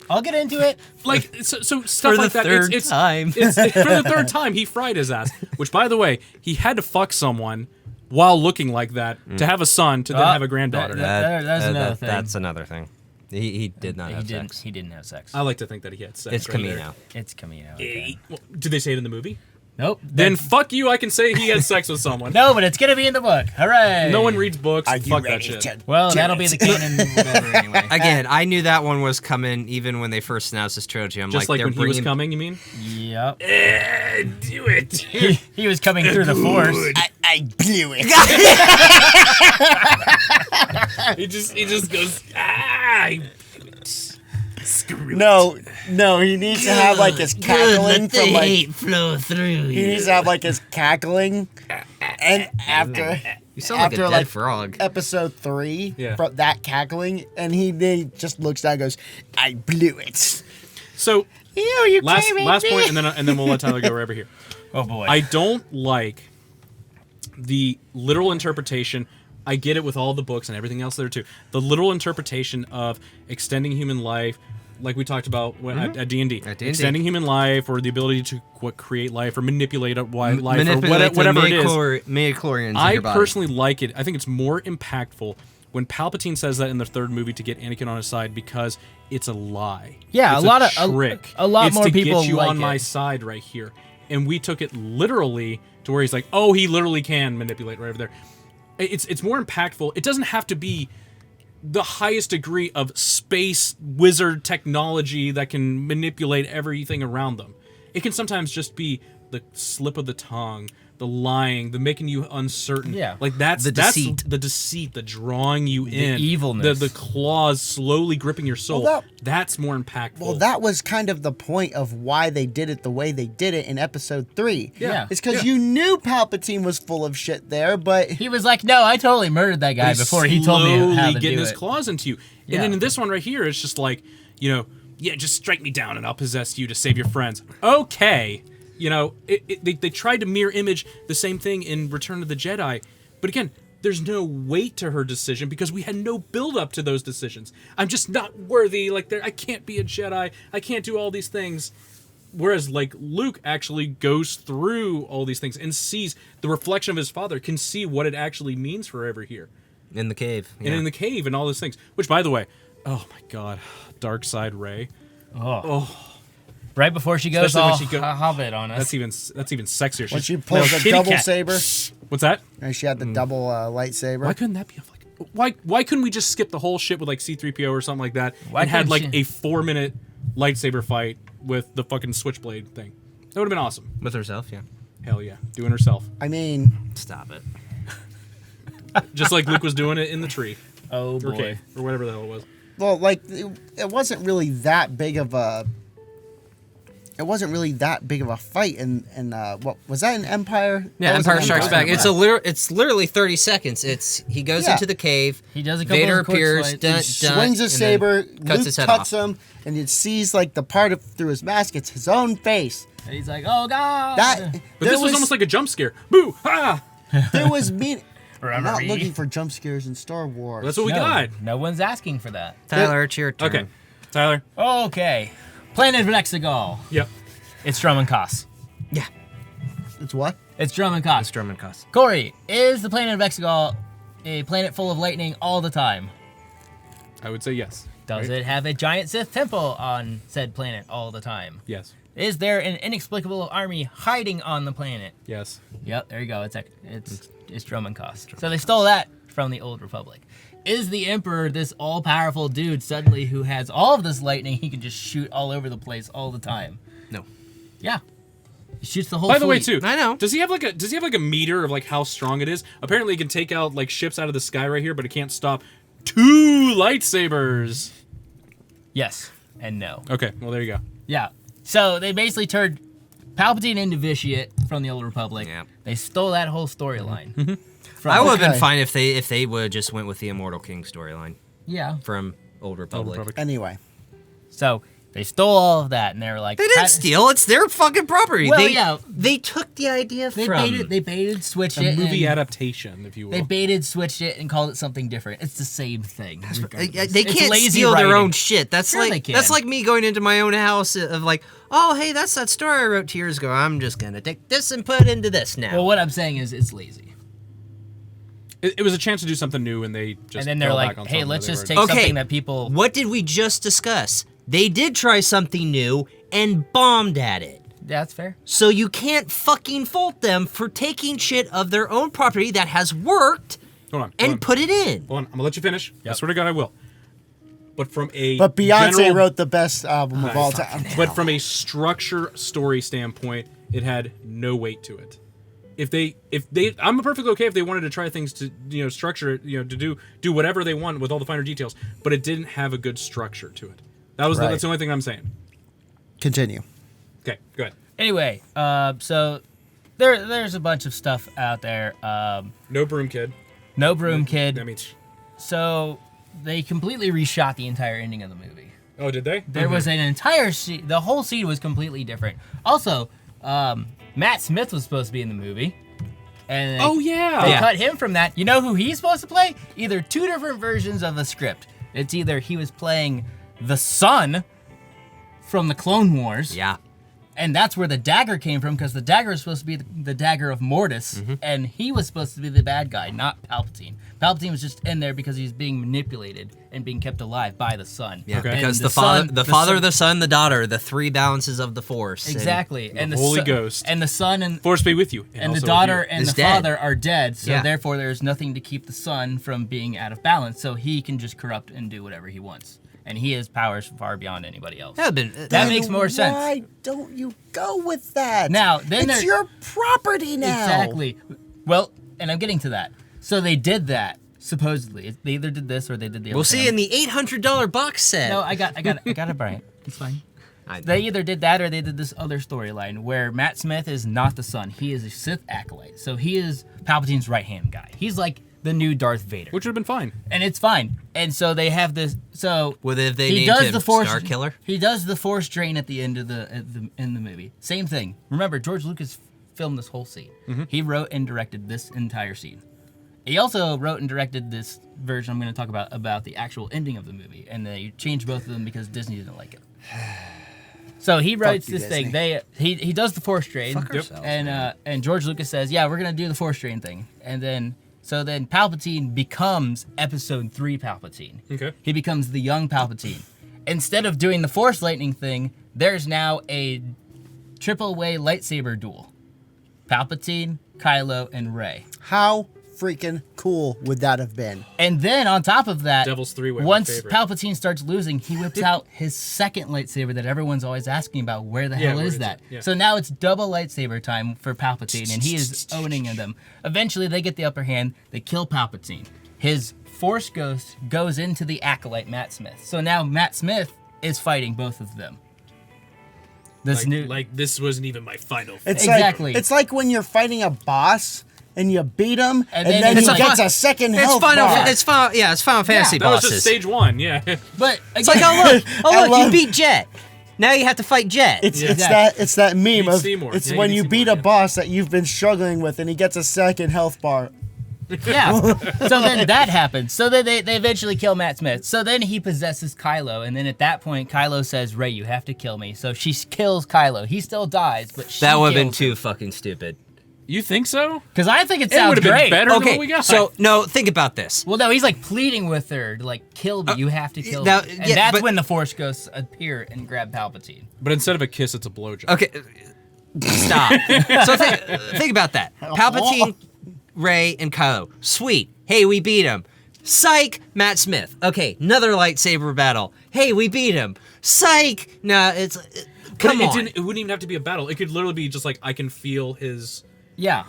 I'll get into it. Like so stuff like that. It's for the third time he fried his ass. Which, by the way, he had to fuck someone while looking like that to have a son to then have a granddaughter. That's another thing. That's another thing. He did not have sex. He didn't have sex. I like to think that he had sex. It's Camino. It's Camino. Okay. Well, did they say it in the movie? Nope. Then fuck you. I can say he had sex with someone. No, but it's gonna be in the book. Hooray! No one reads books. Are you Fuck that ready shit. to Well, do that'll it? be the canon. Whatever. Anyway. Again, I knew that one was coming even when they first announced this trilogy. I'm Just like they're when he was bringing- coming, you mean? Yep. Do it. He was coming through the Force. I blew it. He just goes. Ah. Screw it. No, he needs to have like his cackling from like. flow through. He needs to have like his cackling, and after You sound like a dead like frog. episode 3, Yeah. from that cackling, and he just looks down and goes, "I blew it." So You last crazy point, bitch. and then we'll let Tyler go wherever here. Oh boy. I don't like the literal interpretation. I get it with all the books and everything else there too. The literal interpretation of extending human life, like we talked about at D&D. Extending human life, or the ability to create life or manipulate life, or whatever it is. Midichlorians I in your body. personally like it. I think it's more impactful when Palpatine says that in the third movie to get Anakin on his side, because it's a lie. Yeah, it's a lot of trick. a lot it's more to people get you like on my it. side right here, and we took it literally to where he's like, oh, he literally can manipulate right over there. It's more impactful. It doesn't have to be the highest degree of space wizard technology that can manipulate everything around them. It can sometimes just be the slip of the tongue, the lying, the making you uncertain. Yeah. Like that's The deceit. the deceit, the drawing you in, evilness. the claws slowly gripping your soul. Well, that's more impactful. Well, that was kind of the point of why they did it the way they did it in episode 3. Yeah. It's because you knew Palpatine was full of shit there, but He was like, "No, I totally murdered that guy before he told me how slowly to getting do his it." claws into you. Yeah. And then in this one right here, it's just like, yeah, just strike me down and I'll possess you to save your friends. Okay. They tried to mirror image the same thing in Return of the Jedi. But again, there's no weight to her decision because we had no build up to those decisions. I'm just not worthy. Like, I can't be a Jedi. I can't do all these things. Whereas, like, Luke actually goes through all these things and sees the reflection of his father, can see what it actually means for over here. In the cave. And in the cave and all those things. Which, by the way, oh my god, Dark Side Rey. Right before she goes Especially all when she hobbit on us. That's even sexier. when She's- she pulls the kitty double cat. saber, What's that? and she had the double lightsaber. Why couldn't that be why couldn't we just skip the whole shit with like C-3PO or something like that Why and had like couldn't a 4-minute lightsaber fight with the fucking switchblade thing? That would have been awesome. With herself, yeah. Hell yeah, doing herself, I mean, Stop it. just like Luke was doing it in the tree. Oh boy. Okay, or whatever the hell it was. well, like it wasn't really that big of a. It wasn't really that big of a fight in what was that in Empire? Yeah, That was Empire in Strikes Back. Empire. It's literally 30 seconds. He goes Yeah. into the cave. He does a couple Vader of quick appears. swipes. Dun, He dun, swings his and then saber. cuts Luke his head cuts off. him, and it sees like the part through his mask. It's his own face. And he's like, "Oh god." That But there this was almost like a jump scare. Boo! Ha! there was mean. I'm Remember not me? looking for jump scares in Star Wars. That's what we got. No one's asking for that. Tyler, it's your turn. Okay, Tyler. Okay. Planet of Exegol. Yep. It's Drummond Koss. Yeah. It's what? It's Drummond Koss. Drummond Koss. Corey, is the planet of Exegol a planet full of lightning all the time? I would say yes. Does Right? it have a giant Sith temple on said planet all the time? Yes. Is there an inexplicable army hiding on the planet? Yes. Yep, there you go. It's Drummond Koss. So they stole that from the Old Republic. Is the Emperor this all-powerful dude suddenly who has all of this lightning he can just shoot all over the place all the time? No. Yeah. He shoots the whole By the way, fleet. too, I know. Does he have like a meter of like how strong it is? Apparently, he can take out like ships out of the sky right here, but it can't stop 2 lightsabers. Yes and no. Okay, well there you go. Yeah. So they basically turned Palpatine and Novitiate from the Old Republic. Yeah. They stole that whole storyline. I would have Okay. been fine if they would have just went with the Immortal King storyline Yeah. from Old Republic. Anyway, So they stole all of that, and they were like, They didn't steal. It's their fucking property. Well, they, yeah. they took the idea They from. baited, switched A it. movie and adaptation, if you will. They baited, switched it, and called it something different. It's the same thing. regardless. They It's can't lazy steal their writing. own shit. That's Sure they like can. that's like me going into my own house of like, oh hey, that's that story I wrote 2 years ago. I'm just gonna take this and put it into this now. Well, what I'm saying is it's lazy. It was a chance to do something new, and they just And then they're fell like, back on hey, something let's that they just were- take Okay. something that people... What did we just discuss? They did try something new and bombed at it. That's fair. So you can't fucking fault them for taking shit of their own property that has worked Hold on. and put it in. Hold on. I'm gonna let you finish. I swear to God, I will. But from a but Beyonce general- wrote the best album of all time. But from a structure story standpoint, it had no weight to it. If they, I'm perfectly okay if they wanted to try things to, structure it, to do whatever they want with all the finer details. But it didn't have a good structure to it. That's the only thing I'm saying. Continue. Okay, go ahead. Anyway, so there's a bunch of stuff out there. No Broom Kid. No Broom Kid. That means. So they completely reshot the entire ending of the movie. Oh, did they? There was an entire scene. The whole scene was completely different. Also, Matt Smith was supposed to be in the movie. And Oh yeah. they cut him from that. You know who he's supposed to play? Either two different versions of the script. It's either he was playing the son from the Clone Wars. Yeah. And that's where the dagger came from, because the dagger is supposed to be the dagger of Mortis, Mm-hmm. and he was supposed to be the bad guy, not Palpatine. Palpatine was just in there because he's being manipulated and being kept alive by the son. Yeah, Okay. because And the father, son- the father, son- the son, the daughter, the three balances of the Force. and exactly, and the Holy son- Ghost. and the son and Force be with you. and the also with daughter you. and Is the dead. father are dead, so Yeah. therefore there's nothing to keep the son from being out of balance, so he can just corrupt and do whatever he wants. And he has powers far beyond anybody else. That would've been, That Then makes more sense. Why don't you go with that? Now, then it's there- your property now. Exactly. Well, and I'm getting to that. So they did that, supposedly. They either did this or they did the other we'll see thing. in the $800 box set. No, I got it, Brian. It's fine. I- They either did that or they did this other storyline where Matt Smith is not the son. He is a Sith acolyte. So he is Palpatine's right-hand guy. He's like the new Darth Vader. Which would have been fine. And it's fine. And so they have this. So Would if they he named does him the Force Star Killer? He does the Force drain at the end of in the movie. Same thing. Remember, George Lucas filmed this whole scene. He wrote and directed this entire scene. He also wrote and directed this version I'm going to talk about the actual ending of the movie, and they changed both of them because Disney didn't like it. So he writes you, this thing. Disney. He does the Force drain, Fuck ourselves, and George Lucas says, "Yeah, we're gonna do the Force drain thing," and then Palpatine becomes Episode 3 Palpatine. Okay. He becomes the young Palpatine. Instead of doing the Force lightning thing, there's now a triple-way lightsaber duel: Palpatine, Kylo, and Rey. How freaking cool would that have been? And then on top of that, Devil's three-way, my once favorite. Palpatine starts losing, he whips out his second lightsaber that everyone's always asking about. Where the hell where is is that? it? Yeah. So now it's double lightsaber time for Palpatine, and he is owning them. Eventually, they get the upper hand. They kill Palpatine. His Force ghost goes into the acolyte Matt Smith. So now Matt Smith is fighting both of them. This new Like this wasn't even my final. It's Exactly. Like, it's like when you're fighting a boss and you beat him, and then then it's he like- gets a second health bar. It's Final Fantasy That was bosses. just stage one. Yeah. But It's like, again, oh look, I you love- beat Jet. Now you have to fight Jet. It's Exactly. it's that meme Beat of Seymour. it's Yeah, when you you beat beat Seymour, a yeah. boss that you've been struggling with, and he gets a second health bar. yeah. So then that happens. So then they eventually kill Matt Smith. So then he possesses Kylo, and then at that point, Kylo says, "Rey, you have to kill me." So she kills Kylo. He still dies, but she that would have been kills too fucking stupid. You think so? Because I think it It sounds would have been great. better than Okay, what we got. so no, think about this. Well, no, he's like pleading with her to like kill me. You have to kill now, me. And yeah, that's but- when the Force ghosts appear and grab Palpatine. But instead of a kiss, it's a blowjob. Okay, stop. So think about that. Palpatine, Rey, and Kylo. Sweet. Hey, we beat him. Psych, Matt Smith. Okay, another lightsaber battle. Hey, we beat him. Psych. Nah, it's But come it on. wouldn't even have to be a battle. It could literally be just like I can feel his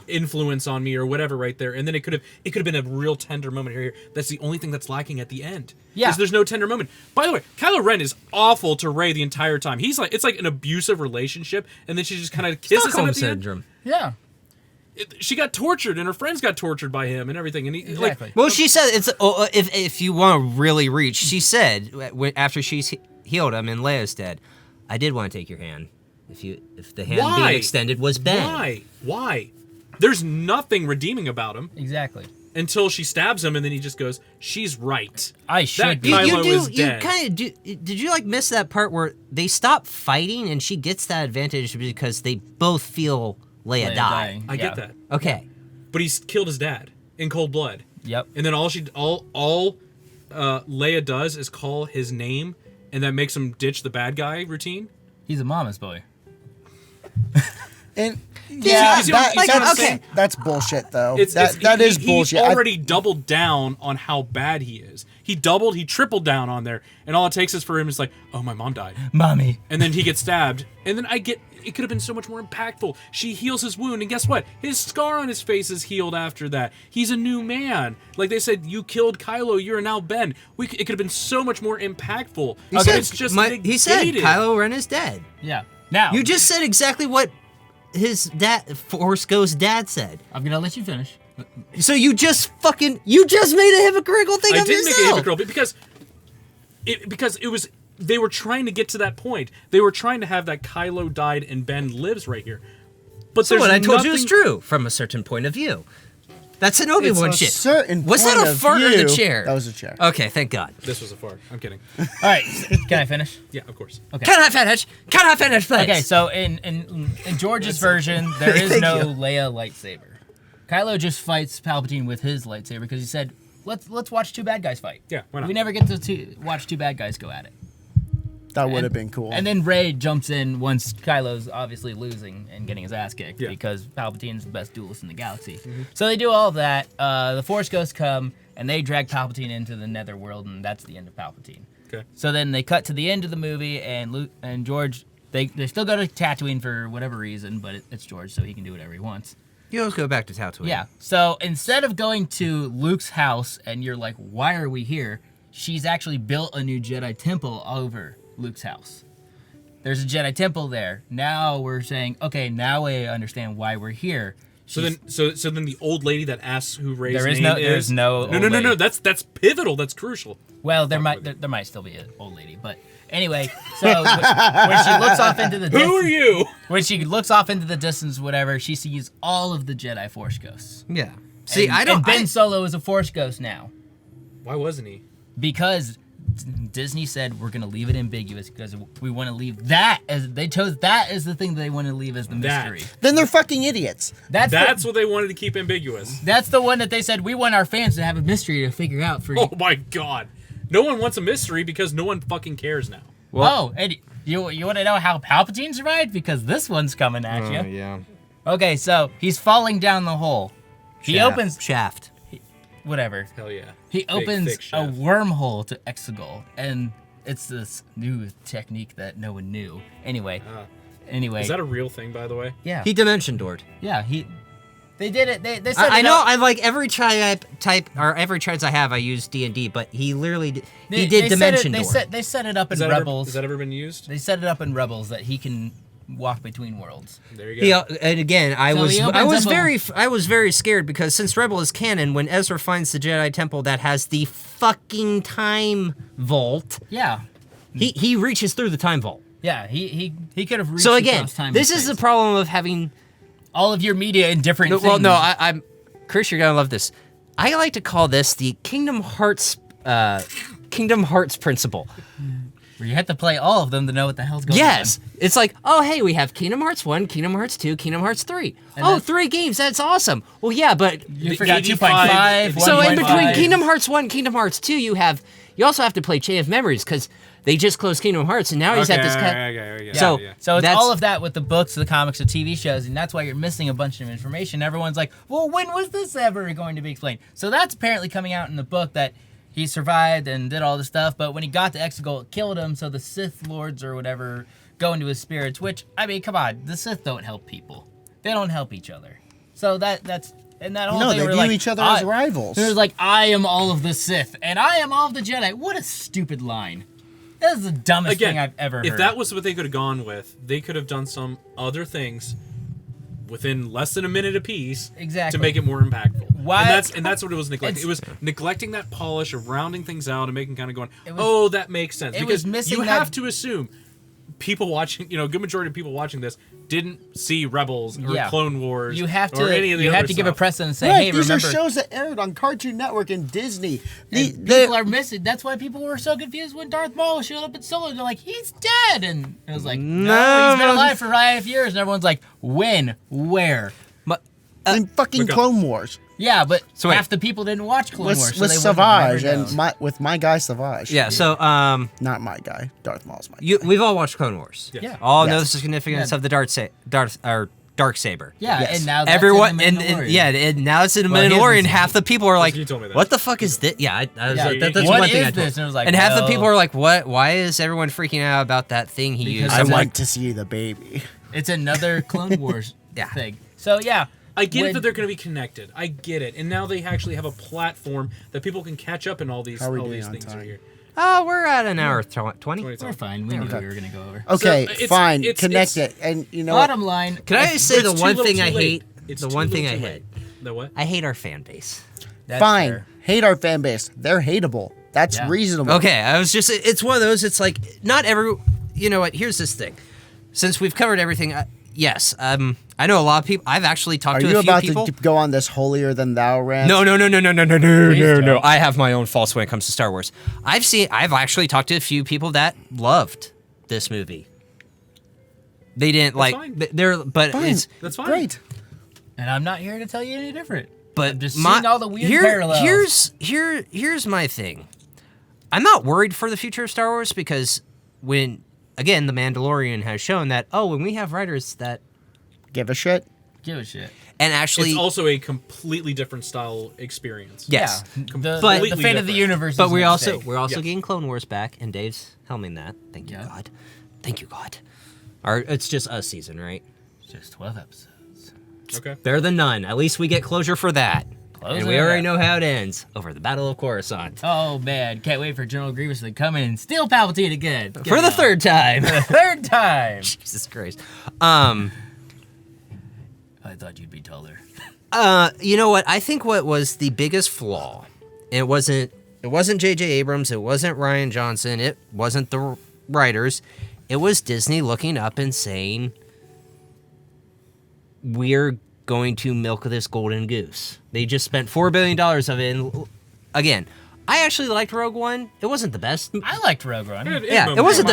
influence on me or whatever right there, and then it could have been a real tender moment here. That's the only thing that's lacking at the end. Yeah, is there's no tender moment. By the way, Kylo Ren is awful to Rey the entire time. He's like, it's like an abusive relationship, and then she just kind of kisses him Stockholm at the syndrome. end. Yeah. She got tortured, and her friends got tortured by him, and everything. And he, exactly. Well, she said it's if you want to really reach. She said after she's healed him and Leia's dead, I did want to take your hand. If the hand being extended was Ben. Why? There's nothing redeeming about him. Exactly. Until she stabs him, and then he just goes, "She's right. I should be." Kylo is dead." You kind of did you like miss that part where they stop fighting and she gets that advantage because they both feel Leia die. dying. I get that. Okay. But he's killed his dad in cold blood. Yep. And then all Leia does is call his name, and that makes him ditch the bad guy routine. He's a mama's boy. And Yeah, that's bullshit, though. That is bullshit. He already doubled down on how bad he is. He tripled down on there, and all it takes is for him is like, oh, my mom died. Mommy. And then he gets stabbed, and then it could have been so much more impactful. She heals his wound, and guess what? His scar on his face is healed after that. He's a new man. Like they said, you killed Kylo, you're now Ben. It could have been so much more impactful. He said Kylo Ren is dead. Yeah. Now. You just said exactly what his Force Ghost dad said. I'm gonna let you finish. So you just made a hypocritical thing of yourself. I did make a hypocritical because it was, they were trying to get to that point. They were trying to have that Kylo died and Ben lives right here. But so what I told you is true from a certain point of view. That's an Obi-Wan shit. Was that a fart or the chair? That was a chair. Okay, thank God. This was a fart. I'm kidding. All right, can I finish? Yeah, of course. Okay. Can I finish? Can I finish, please? Okay, so in George's version, there is no Leia lightsaber. Kylo just fights Palpatine with his lightsaber because he said, "Let's watch two bad guys fight." Yeah, why not? We never get to watch two bad guys go at it. That would have been cool. And then Rey jumps in once Kylo's obviously losing and getting his ass kicked because Palpatine's the best duelist in the galaxy. Mm-hmm. So they do all of that. The Force Ghosts come and they drag Palpatine into the Netherworld, and that's the end of Palpatine. Okay. So then they cut to the end of the movie, and Luke and George they still go to Tatooine for whatever reason, but it's George, so he can do whatever he wants. You always go back to Tatooine. Yeah. So instead of going to Luke's house, and you're like, "Why are we here?" She's actually built a new Jedi temple over Luke's house. There's a Jedi temple there. Now we're saying, okay, now we understand why we're here. So then the old lady that asks who Rey's there is name no, is... There's no No. That's pivotal. That's crucial. Well, there might still be an old lady, but anyway. So when she looks off into the distance, who are you? When she looks off into the distance, whatever, she sees all of the Jedi Force Ghosts. Yeah. See, and Ben Solo is a Force Ghost now. Why wasn't he? Because Disney said we're going to leave it ambiguous because we want to leave that as they chose that as the thing they want to leave as the mystery. Then they're fucking idiots. That's what they wanted to keep ambiguous. That's the one that they said we want our fans to have a mystery to figure out for. Oh my God, no one wants a mystery because no one fucking cares now. Well, and you want to know how Palpatine survived because this one's coming at you. Yeah. Okay, so he's falling down the hole. He opens shaft. Whatever. Hell yeah. He opens a wormhole to Exegol, and it's this new technique that no one knew. Anyway. Is that a real thing, by the way? Yeah. He dimension doored. Yeah, they did it. They said I know. I like every type or every trans I have. I use D&D, but he literally did dimension door. They set it up in Rebels. Has that ever been used? They set it up in Rebels that he can walk between worlds. There you go. And again, I was very scared because since Rebel is canon, when Ezra finds the Jedi Temple that has the fucking time vault, he reaches through the time vault. Yeah, he could have reached. So again, across time this is the problem of having all of your media in different things. Well, no, I'm Chris, you're gonna love this. I like to call this the Kingdom Hearts principle. Where you have to play all of them to know what the hell's going on. Yes. It's like, oh, hey, we have Kingdom Hearts 1, Kingdom Hearts 2, Kingdom Hearts 3. And 3 games, that's awesome. Well, yeah, but you forgot 2.5. So in between Kingdom Hearts 1, Kingdom Hearts 2, you also have to play Chain of Memories because they just closed Kingdom Hearts, and now he's at this So it's all of that with the books, the comics, the TV shows, and that's why you're missing a bunch of information. Everyone's like, well, when was this ever going to be explained? So that's apparently coming out in the book that he survived and did all this stuff, but when he got to Exegol, it killed him, so the Sith Lords or whatever go into his spirits, which, I mean, come on, the Sith don't help people. They don't help each other. So that's and that whole No, thing. they were view like, each other as rivals. It was like, I am all of the Sith and I am all of the Jedi. What a stupid line. That is the dumbest thing I've ever heard. If that was what they could have gone with, they could have done some other things within less than a minute apiece Exactly. to make it more impactful. Why- And that's what it was neglecting. It was neglecting that polish of rounding things out and making kind of going, that makes sense. it Because was missing you that- have to assume people watching, a good majority of people watching this didn't see Rebels or Clone Wars. You have or any of the you other have to give a stuff. precedent and say, Right, hey, these remember, are shows that aired on Cartoon Network and Disney. people are missing. That's why people were so confused when Darth Maul showed up in Solo. They're like, he's dead, and it was like, no, he's been alive for 5 years. And everyone's like, when, where? in fucking Clone Wars. Yeah, but So wait. half the people didn't watch Clone With, Wars, so with they wouldn't have Savage never and known. with my guy Savage. Yeah. So Not my guy. Darth Maul's my guy. we've all watched Clone Wars. Yeah. All know Yes. the significance Yeah. of the dark saber. Yeah, Yes. and now that's Everyone in and, the and Mandalorian. yeah, and now it's in Well, he Mandalorian. hasn't Half the people are like, You told me that. "What the fuck is this?" Yeah, I was Yeah. like, that's What one thing is I told. this? And it was like, and half the well- people are like, "What? Why is everyone freaking out about that thing he Because used?" I it's I'm want like, to see the baby. It's another Clone Wars Yeah. thing. So yeah, I get when- it that they're going to be connected. I get it. And now they actually have a platform that people can catch up in all these How are we all doing these on things time? are here. "Oh, we're at an hour 20." we're fine. We knew we were gonna go over. Okay, it's- fine. it's- Connect it's- it. And you know what? Bottom line, Can I just say It's the too one little, thing too I late. hate? It's The too one little, thing I too hate. late. The what? I hate our fan base. that's Fine. fair. Hate our fan base. They're hateable. That's Yeah. reasonable. Okay, I was just, it's one of those, it's like, not every, you know what, here's this thing. Since we've covered everything, yes, I know a lot of people, I've actually talked Are to you a few about people. to go on this holier than thou rant? No. don't. I have my own faults when it comes to Star Wars. I've actually talked to a few people that loved this movie. They didn't like, fine. but Fine. it's, That's fine. Great. And I'm not here to tell you any different. but I'm just seeing all the weird parallels. Here's my thing. I'm not worried for the future of Star Wars because when, again, The Mandalorian has shown that, when we have writers that, Give a shit. Give a shit. and actually, It's also a completely different style experience. yes. Yeah. But- The fate of the different. universe. But is we're at also stake. we're Yeah. getting Clone Wars back, and Dave's helming that. Thank you, Yeah. God. Thank you, God. It's just us season, right? just 12 episodes. Okay. Better than none. At least we get closure for that. And we Closure. already know how it ends over the Battle of Coruscant. Oh man, can't wait for General Grievous to come in and steal Palpatine again. Get For it the on. third time. Third time. Jesus Christ. I thought you'd be taller. You know what? I think what was the biggest flaw, it wasn't J.J. Abrams, it wasn't Rian Johnson, it wasn't the writers, it was Disney looking up and saying, we're going to milk this golden goose. They just spent $4 billion of it. And again, I actually liked Rogue One. It wasn't the best. I liked Rogue One. Yeah, it wasn't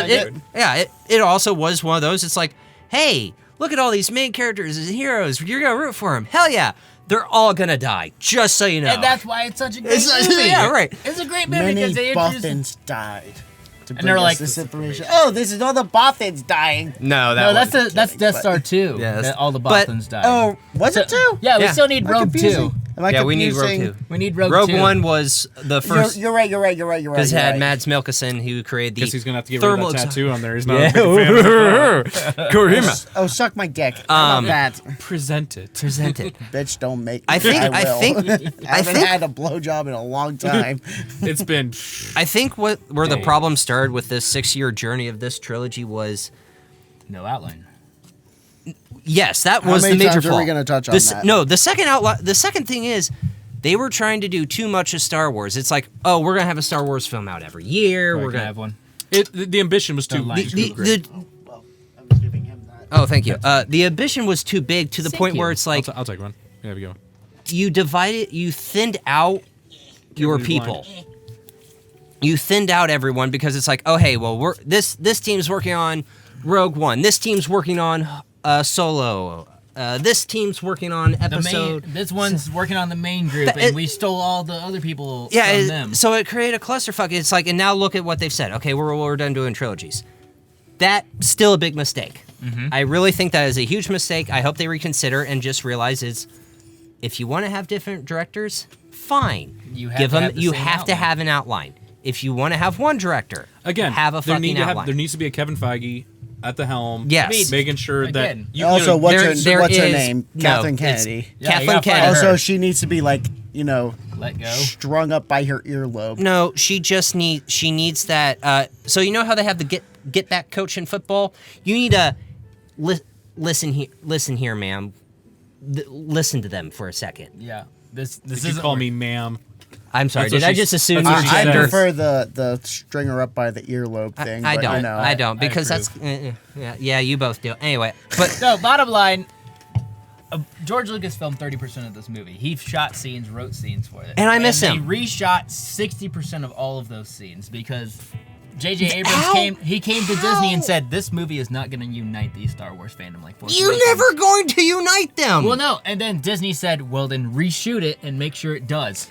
it also was one of those. It's like, hey, look at all these main characters as heroes. You're gonna root for them. Hell yeah, they're all gonna die. Just so you know. And that's why it's such a great It's- movie. yeah, right. It's a great movie because Many they introduced. Boffins died. To bring they're us like- this information. Oh, this is all the Boffins dying. no, No, that's Death Star 2. Yeah, that's- that all the but- Bothans died. Oh, was it too? Yeah, we Yeah. still need Am I Rogue 2. confusing? Am I Yeah, we need Rogue confusing? 2. We need Rogue, Rogue 2. One was the first. You're right. Because it had Mads Mikkelsen who created the Guess he's gonna have to get thermal rid of that tattoo on there. He's not Yeah. a big fan of the Kurima. Oh, suck my dick. How about that? Present it. Presented. Bitch, don't make me. I think- I I will. think- I haven't think- had a blowjob in a long time. It's been. I think where the problem started with this 6-year journey of this trilogy was, No outline. yes, that How was many the major times are flaw. we gonna touch on This- that? No, the second thing is, they were trying to do too much of Star Wars. It's like, oh, we're gonna have a Star Wars film out every year. We're We're gonna gonna have one. The ambition was too. Don't lie. the, great. Well, I was giving him that. oh, thank you. The ambition was too big to the Thank point you. where it's like I'll take one. There we go. you divided, you thinned out your me people. You thinned out everyone because it's like, oh hey, well this team's working on Rogue One. This team's working on Solo. This team's working on episode. This one's working on the main group, and we stole all the other people from them. So it created a clusterfuck. It's like, and now look at what they've said. Okay, we're done doing trilogies. That's still a big mistake. Mm-hmm. I really think that is a huge mistake. I hope they reconsider and just realize if you want to have different directors, fine. You have to have the same have to outline. have an outline. If you want to have one director, Again, have a there fucking outline. there needs to be a Kevin Feige at the helm. Yes. Making sure Again. that Also, what's there her is- name? no, Catherine it's- Kennedy. Yeah, you Kathleen gotta find Kennedy. her. Also, she needs to be like, Let go. strung up by her earlobe. No, she needs that. So you know how they have the get back coach in football? You need to listen here, ma'am. Listen to them for a second. Yeah. This Did you isn't call me ma'am? I'm sorry. That's what Did I she's- just assume that's you what were she I says. prefer the string her up by the earlobe thing. I but don't. You know. I don't I because that's yeah. You both do. Anyway, but So, bottom line, George Lucas filmed 30% of this movie. He shot scenes, wrote scenes for it. And I miss him. He reshot 60% of all of those scenes because J.J. Abrams How? came to Disney and said, this movie is not going to unite the Star Wars fandom like Force you're Awakens." never going to unite them. Well, no. And then Disney said, well, then reshoot it and make sure it does.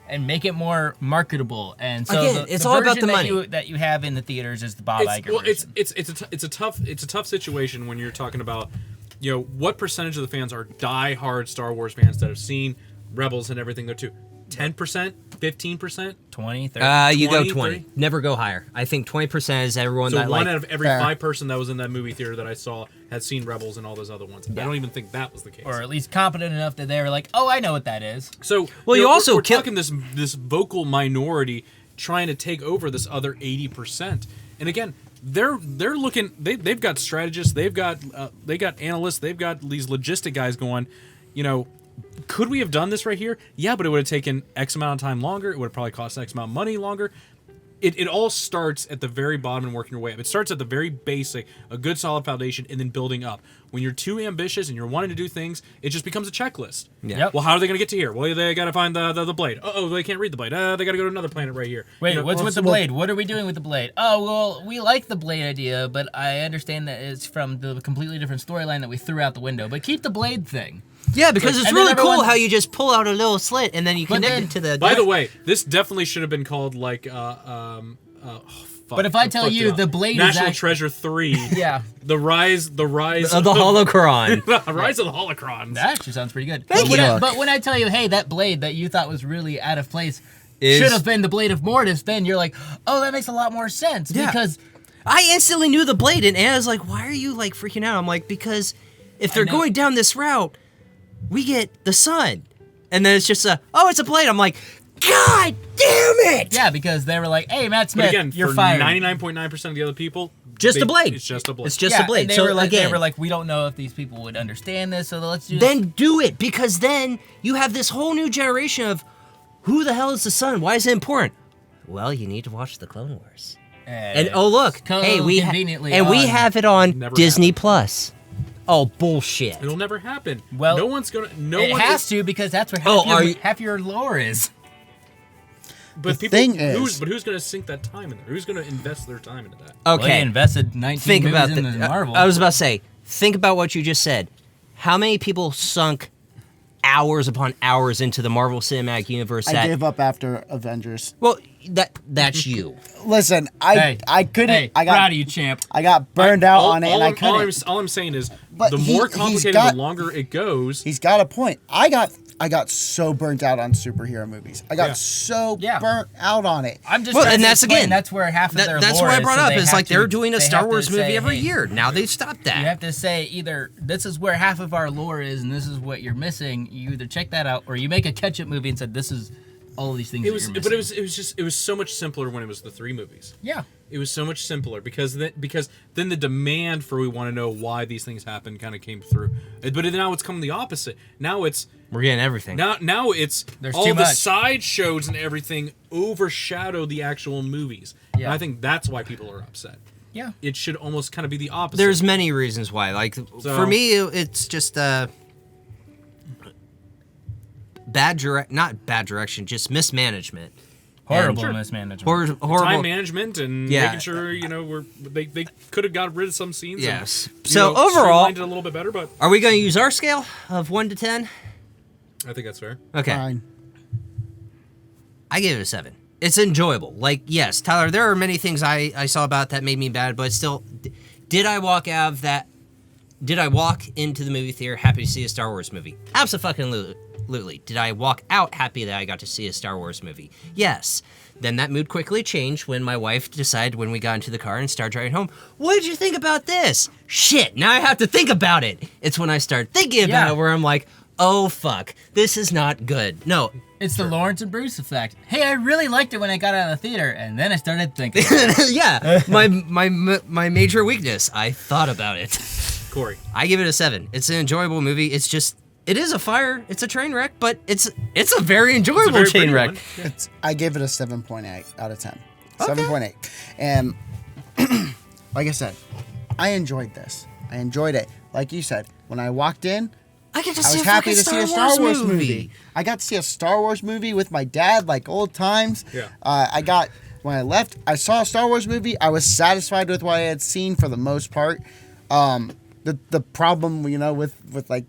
And make it more marketable. And so Again, the it's all about version the that money. that you have in the theaters is the Bob Iger version. It's a tough situation when you're talking about, what percentage of the fans are die-hard Star Wars fans that have seen Rebels and everything there too. 10%, 15%. 20, 30. You go 20, 20. 30? Never go higher. I think 20% is everyone So that one like. out of every Fair. 5 person that was in that movie theater that I saw had seen Rebels and all those other ones. I don't even think that was the case. Or at least competent enough that they were like, oh, I know what that is. So Well, you also we're kill- talking this vocal minority trying to take over this other 80%. And again, they're looking. They've got strategists. They've got analysts. They've got these logistic guys going. Could we have done this right here? Yeah, but it would have taken X amount of time longer. It would have probably cost X amount of money longer. It all starts at the very bottom and working your way up. It starts at the very basic, a good solid foundation, and then building up. When you're too ambitious and you're wanting to do things, it just becomes a checklist. Yeah. Yep. Well, how are they going to get to here? Well, they got to find the blade. Oh, they can't read the blade. They got to go to another planet right here. Wait, what's with the blade? What are we doing with the blade? Oh, well, we like the blade idea, but I understand that it's from the completely different storyline that we threw out the window. But keep the blade thing. Yeah, because it's And then really cool everyone- how you just pull out a little slit and then you But connect then- it to the. By the way, this definitely should have been called like But if I tell you the blade is National act- Treasure 3. Yeah, The rise of the of holocron. the rise of the holocrons. that actually sounds pretty good. Thank but you. But when I tell you, hey, that blade that you thought was really out of place Is- should have been the blade of Mortis, then you're like, oh, that makes a lot more sense. Yeah. Because I instantly knew the blade, and Anna's like, "Why are you like freaking out?" I'm like, "Because if they're know. going down this route, we get the sun." And then it's just it's a blade. I'm like, God damn it! yeah, because they were like, hey, Matt But Smith, again, you're for fired. 99.9% of the other people, Just a blade. It's just a blade. It's just Yeah, a blade. and they So were like, again, we don't know if these people would understand this, so let's do then do it, because then you have this whole new generation of who the hell is the sun? Why is it important? Well, you need to watch the Clone Wars. And oh look, hey, we conveniently we on. have it on Never Disney Plus. Oh bullshit! It'll never happen. Well, no one's gonna. No it one has is, to because that's where Oh, are you- half your lore is. But The people, thing is- who's gonna sink that time in there? Who's gonna invest their time into that? Well, they Okay, invested 19 think movies about in that. the Marvel. I was about to say, think about what you just said. How many people sunk hours upon hours into the Marvel Cinematic Universe? I That gave up after Avengers. well, that's you. Listen, hey, I couldn't. Hey, I got proud of you, champ. I got burned out on it, and I all couldn't. I'm saying is, But the he- more he's complicated, got- the longer it goes. He's got a point. I got so burnt out on superhero movies. I got Yeah. so Yeah. burnt out on it. I'm just Well, trying and to that's explain again. that's where half of their That's lore what I is, brought so up. they It's have like they're doing a they Star have to Wars movie say, every hey, year. Now they've stopped that. You have to say either this is where half of our lore is and this is what you're missing. You either check that out or you make a catch-up movie and said this is all of these things. It was, that you're but missing. it was so much simpler when it was the 3 movies. Yeah. It was so much simpler because then the demand for we want to know why these things happen kind of came through. But now it's coming the opposite. Now it's We're getting everything. now it's There's all too the much. side shows and everything overshadow the actual movies. Yeah. And I think that's why people are upset. Yeah. It should almost kind of be the opposite. There's many reasons why. Like So- for me, it's just not bad direction, just mismanagement. Horrible Sure. mismanagement. Horrible. time management and Yeah. making sure they could have got rid of some scenes. Yes. And, So overall- streamlined it a little bit better, but Are we going to use our scale of 1 to 10? I think that's fair. Okay. Fine. I give it a 7. It's enjoyable. Like, yes, Tyler, there are many things I saw about that made me bad, but still, did I walk out of that Did I walk into the movie theater happy to see a Star Wars movie? Absolutely. Did I walk out happy that I got to see a Star Wars movie? Yes. Then that mood quickly changed when my wife decided when we got into the car and started driving home, what did you think about this? Shit, now I have to think about it. It's when I start thinking about it where I'm like, oh fuck, this is not good. No. It's the Lawrence and Bruce effect. Hey, I really liked it when I got out of the theater, and then I started thinking. Yeah, my major weakness. I thought about it. Corey. I give it a 7. It's an enjoyable movie. It's just, it is a fire. It's a train wreck, but it's a very enjoyable train wreck. Yeah. I give it a 7.8 out of 10. Okay. 7.8. And like I said, I enjoyed this. I enjoyed it. Like you said, when I walked in, I was happy to see a Star Wars movie. I got to see a Star Wars movie with my dad, like old times. Yeah. When I left, I saw a Star Wars movie. I was satisfied with what I had seen for the most part. The problem, with like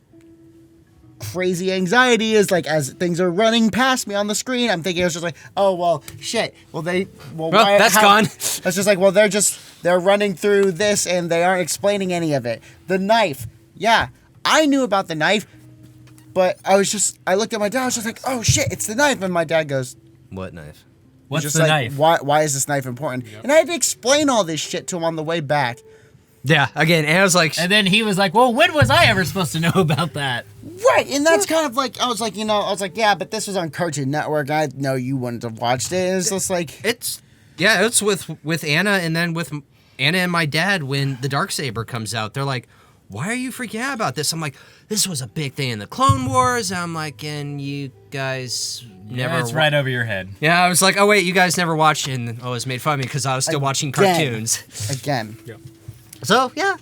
crazy anxiety is like as things are running past me on the screen, I'm thinking it's just like, oh well, shit. That's gone. It's just like, well, they're running through this and they aren't explaining any of it. The knife, yeah. I knew about the knife, but I looked at my dad, I was just like, oh shit, it's the knife. And my dad goes, what knife? What's the knife? Why is this knife important? Yep. And I had to explain all this shit to him on the way back. Yeah, again, and I was like... And then he was like, well, when was I ever supposed to know about that? Right, and that's kind of like, I was like, yeah, but this was on Cartoon Network. I know you wouldn't have watched it. It's just like... It's with Anna, and then with Anna and my dad, when the Darksaber comes out, they're like, why are you freaking out about this? I'm like, this was a big thing in the Clone Wars. I'm like, and you guys never... It's right over your head. Yeah, I was like, oh wait, you guys never watched, and always made fun of me because I was still watching cartoons. Again. Yeah. So, yeah.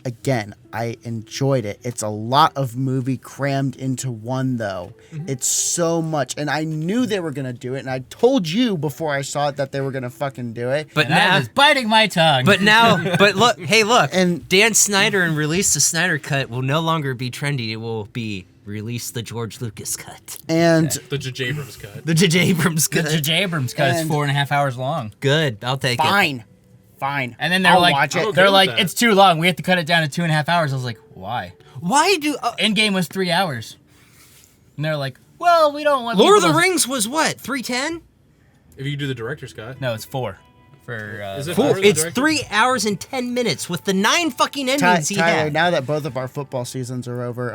Again, I enjoyed it. It's a lot of movie crammed into one, though. Mm-hmm. It's so much. And I knew they were going to do it. And I told you before I saw it that they were going to fucking do it. But now... I was biting my tongue. But look. And Dan Snyder and Release the Snyder Cut will no longer be trendy. It will be Release the George Lucas Cut. And... The J.J. Abrams Cut. The J.J. Abrams Cut. The J.J. Abrams Cut is 4.5 hours long. Good. I'll take it. Fine. And then they're like, watch it. They're like, it's too long. We have to cut it down to 2.5 hours. I was like, why? Why do... Endgame was 3 hours. And they're like, well, we don't want... Lord of the Rings was what, 3:10? If you do the director's cut. No, it's 4. Is it 4? for It's 3 hours and 10 minutes with the 9 fucking endings he Tyler, had. now that both of our football seasons are over,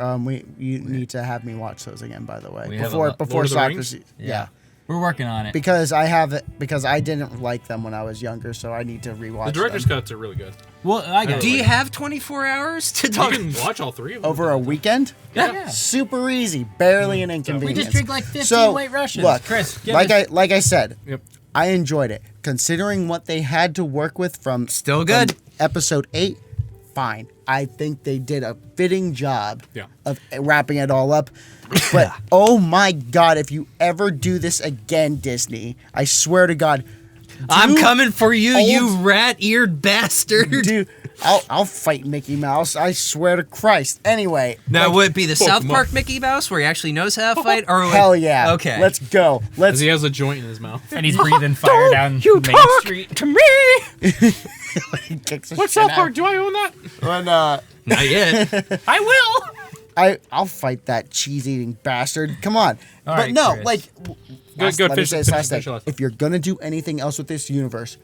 you need to have me watch those again, by the way. Before soccer season. Yeah. We're working on it. Because I didn't like them when I was younger, so I need to rewatch them. The director's cuts are really good. Well, Do you have 24 hours to talk? You can watch all 3 of them. Over a weekend? Yeah. Super easy. Barely an inconvenience. We just drink like 15 White Russians. Look, Chris, like I said, Yep. I enjoyed it. Considering what they had to work with from episode 8, fine. I think they did a fitting job of wrapping it all up. But oh my God, if you ever do this again, Disney, I swear to God, I'm coming for you, you rat-eared bastard. Dude, I'll fight Mickey Mouse. I swear to Christ. Anyway. Now, would it be the South Park Mickey Mouse where he actually knows how to fight? Or hell yeah. Okay. Let's go. Because he has a joint in his mouth. And he's breathing fire down Main Street. To me! He kicks the What shit South out. Park? Do I own that? When, Not yet. I will! I'll fight that cheese-eating bastard. Come on. All but right, no, Chris. like... Good, let me finish- say this finish- last thing. finish your last If you're going to do anything else with this universe,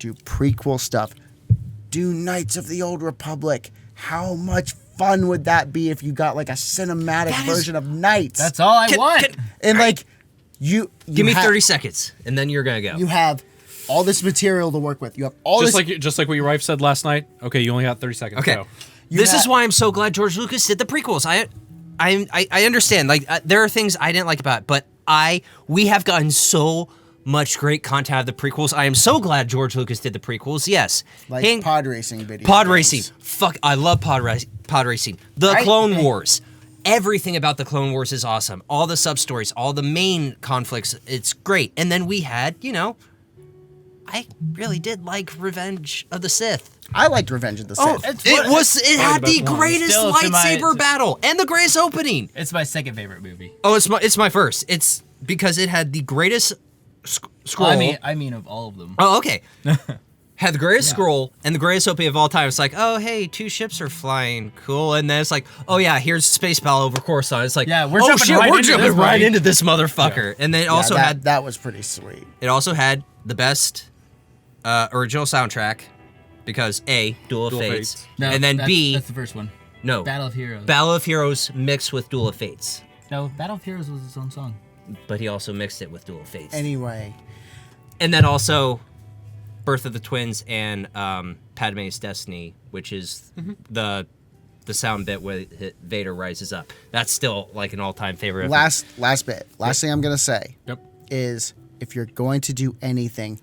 do prequel stuff. Do Knights of the Old Republic. How much fun would that be if you got like a cinematic version of Knights? That's all I want. And like, you Give me 30 seconds, and then you're going to go. You have all this material to work with. You have all Just this... like what your wife said last night. Okay, you only got 30 seconds. Okay. Go. This is why I'm so glad George Lucas did the prequels. I understand. Like, there are things I didn't like about it, but we have gotten so much great content out of the prequels. I am so glad George Lucas did the prequels. Yes. Like pod racing videos. Pod racing. Fuck, I love pod racing. The Clone Wars. Everything about the Clone Wars is awesome. All the sub-stories, all the main conflicts, it's great. And then we had, I really did like Revenge of the Sith. I liked Revenge of the Sith. It had the greatest lightsaber battle and the greatest opening. It's my second favorite movie. Oh, it's my first. It's because it had the greatest scroll. I mean of all of them. Oh, okay. had the greatest scroll and the greatest OP of all time. It's like, oh, hey, 2 ships are flying. Cool. And then it's like, oh, yeah, here's space battle over Coruscant. It's like, Yeah, we're oh, jumping shit, right we're into jumping this, right buddy. into this motherfucker. And then it also had that was pretty sweet. it also had the best original soundtrack because A, Duel of Fates. No, And then B, that's the first one. no, Battle of Heroes. Battle of Heroes mixed with Duel of Fates. No, Battle of Heroes was its own song. But he also mixed it with Duel of Fates. Anyway, And then also Birth of the Twins and Padme's Destiny, which is the sound bit where Vader rises up. That's still like an all-time favorite. last bit. Last thing I'm gonna say Yep. is if you're going to do anything,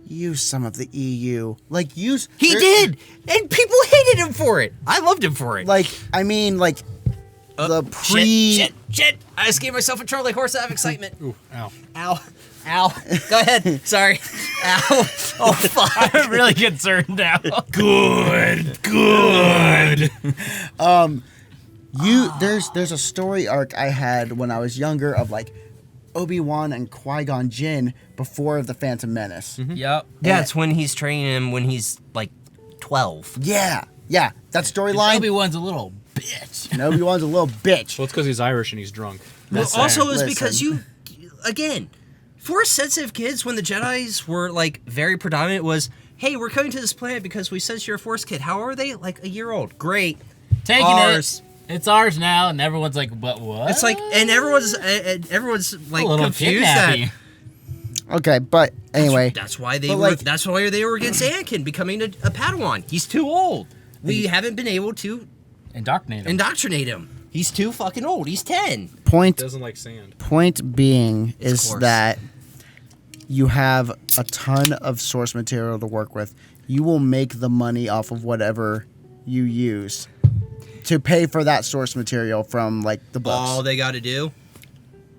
use some of the EU. Like use. He did, and people hated him for it. I loved him for it. Like I mean, like the pre. Shit! I just gave myself a Charlie horse out of excitement. Ooh, ow. Ow! Go ahead. Sorry. Ow! Oh fuck! I'm really concerned now. Good. There's a story arc I had when I was younger of like Obi-Wan and Qui-Gon Jinn before the Phantom Menace. Yep. Yeah, it's when he's training him when he's like 12. Yeah, that storyline. Obi-Wan's a little bitch. And Obi-Wan's a little bitch. Well, it's because he's Irish and he's drunk. Well, Listen, also is listen. because again, Force-sensitive kids, when the Jedis were like very predominant, was, hey, we're coming to this planet because we sense you're a Force kid. How are they? Like a year old. Great. Taking Ours. it. It's ours now, and everyone's like, "But what?" It's like, and everyone's like a little confused kidnappy. that. Okay, but anyway, That's why they But, were. like- That's why they were against Anakin becoming a Padawan. He's too old. We haven't been able to Indoctrinate him. indoctrinate him. He's too fucking old. He's 10. Doesn't like sand. Point being is course. that you have a ton of source material to work with. You will make the money off of whatever you use to pay for that source material from like the books. All they got to do,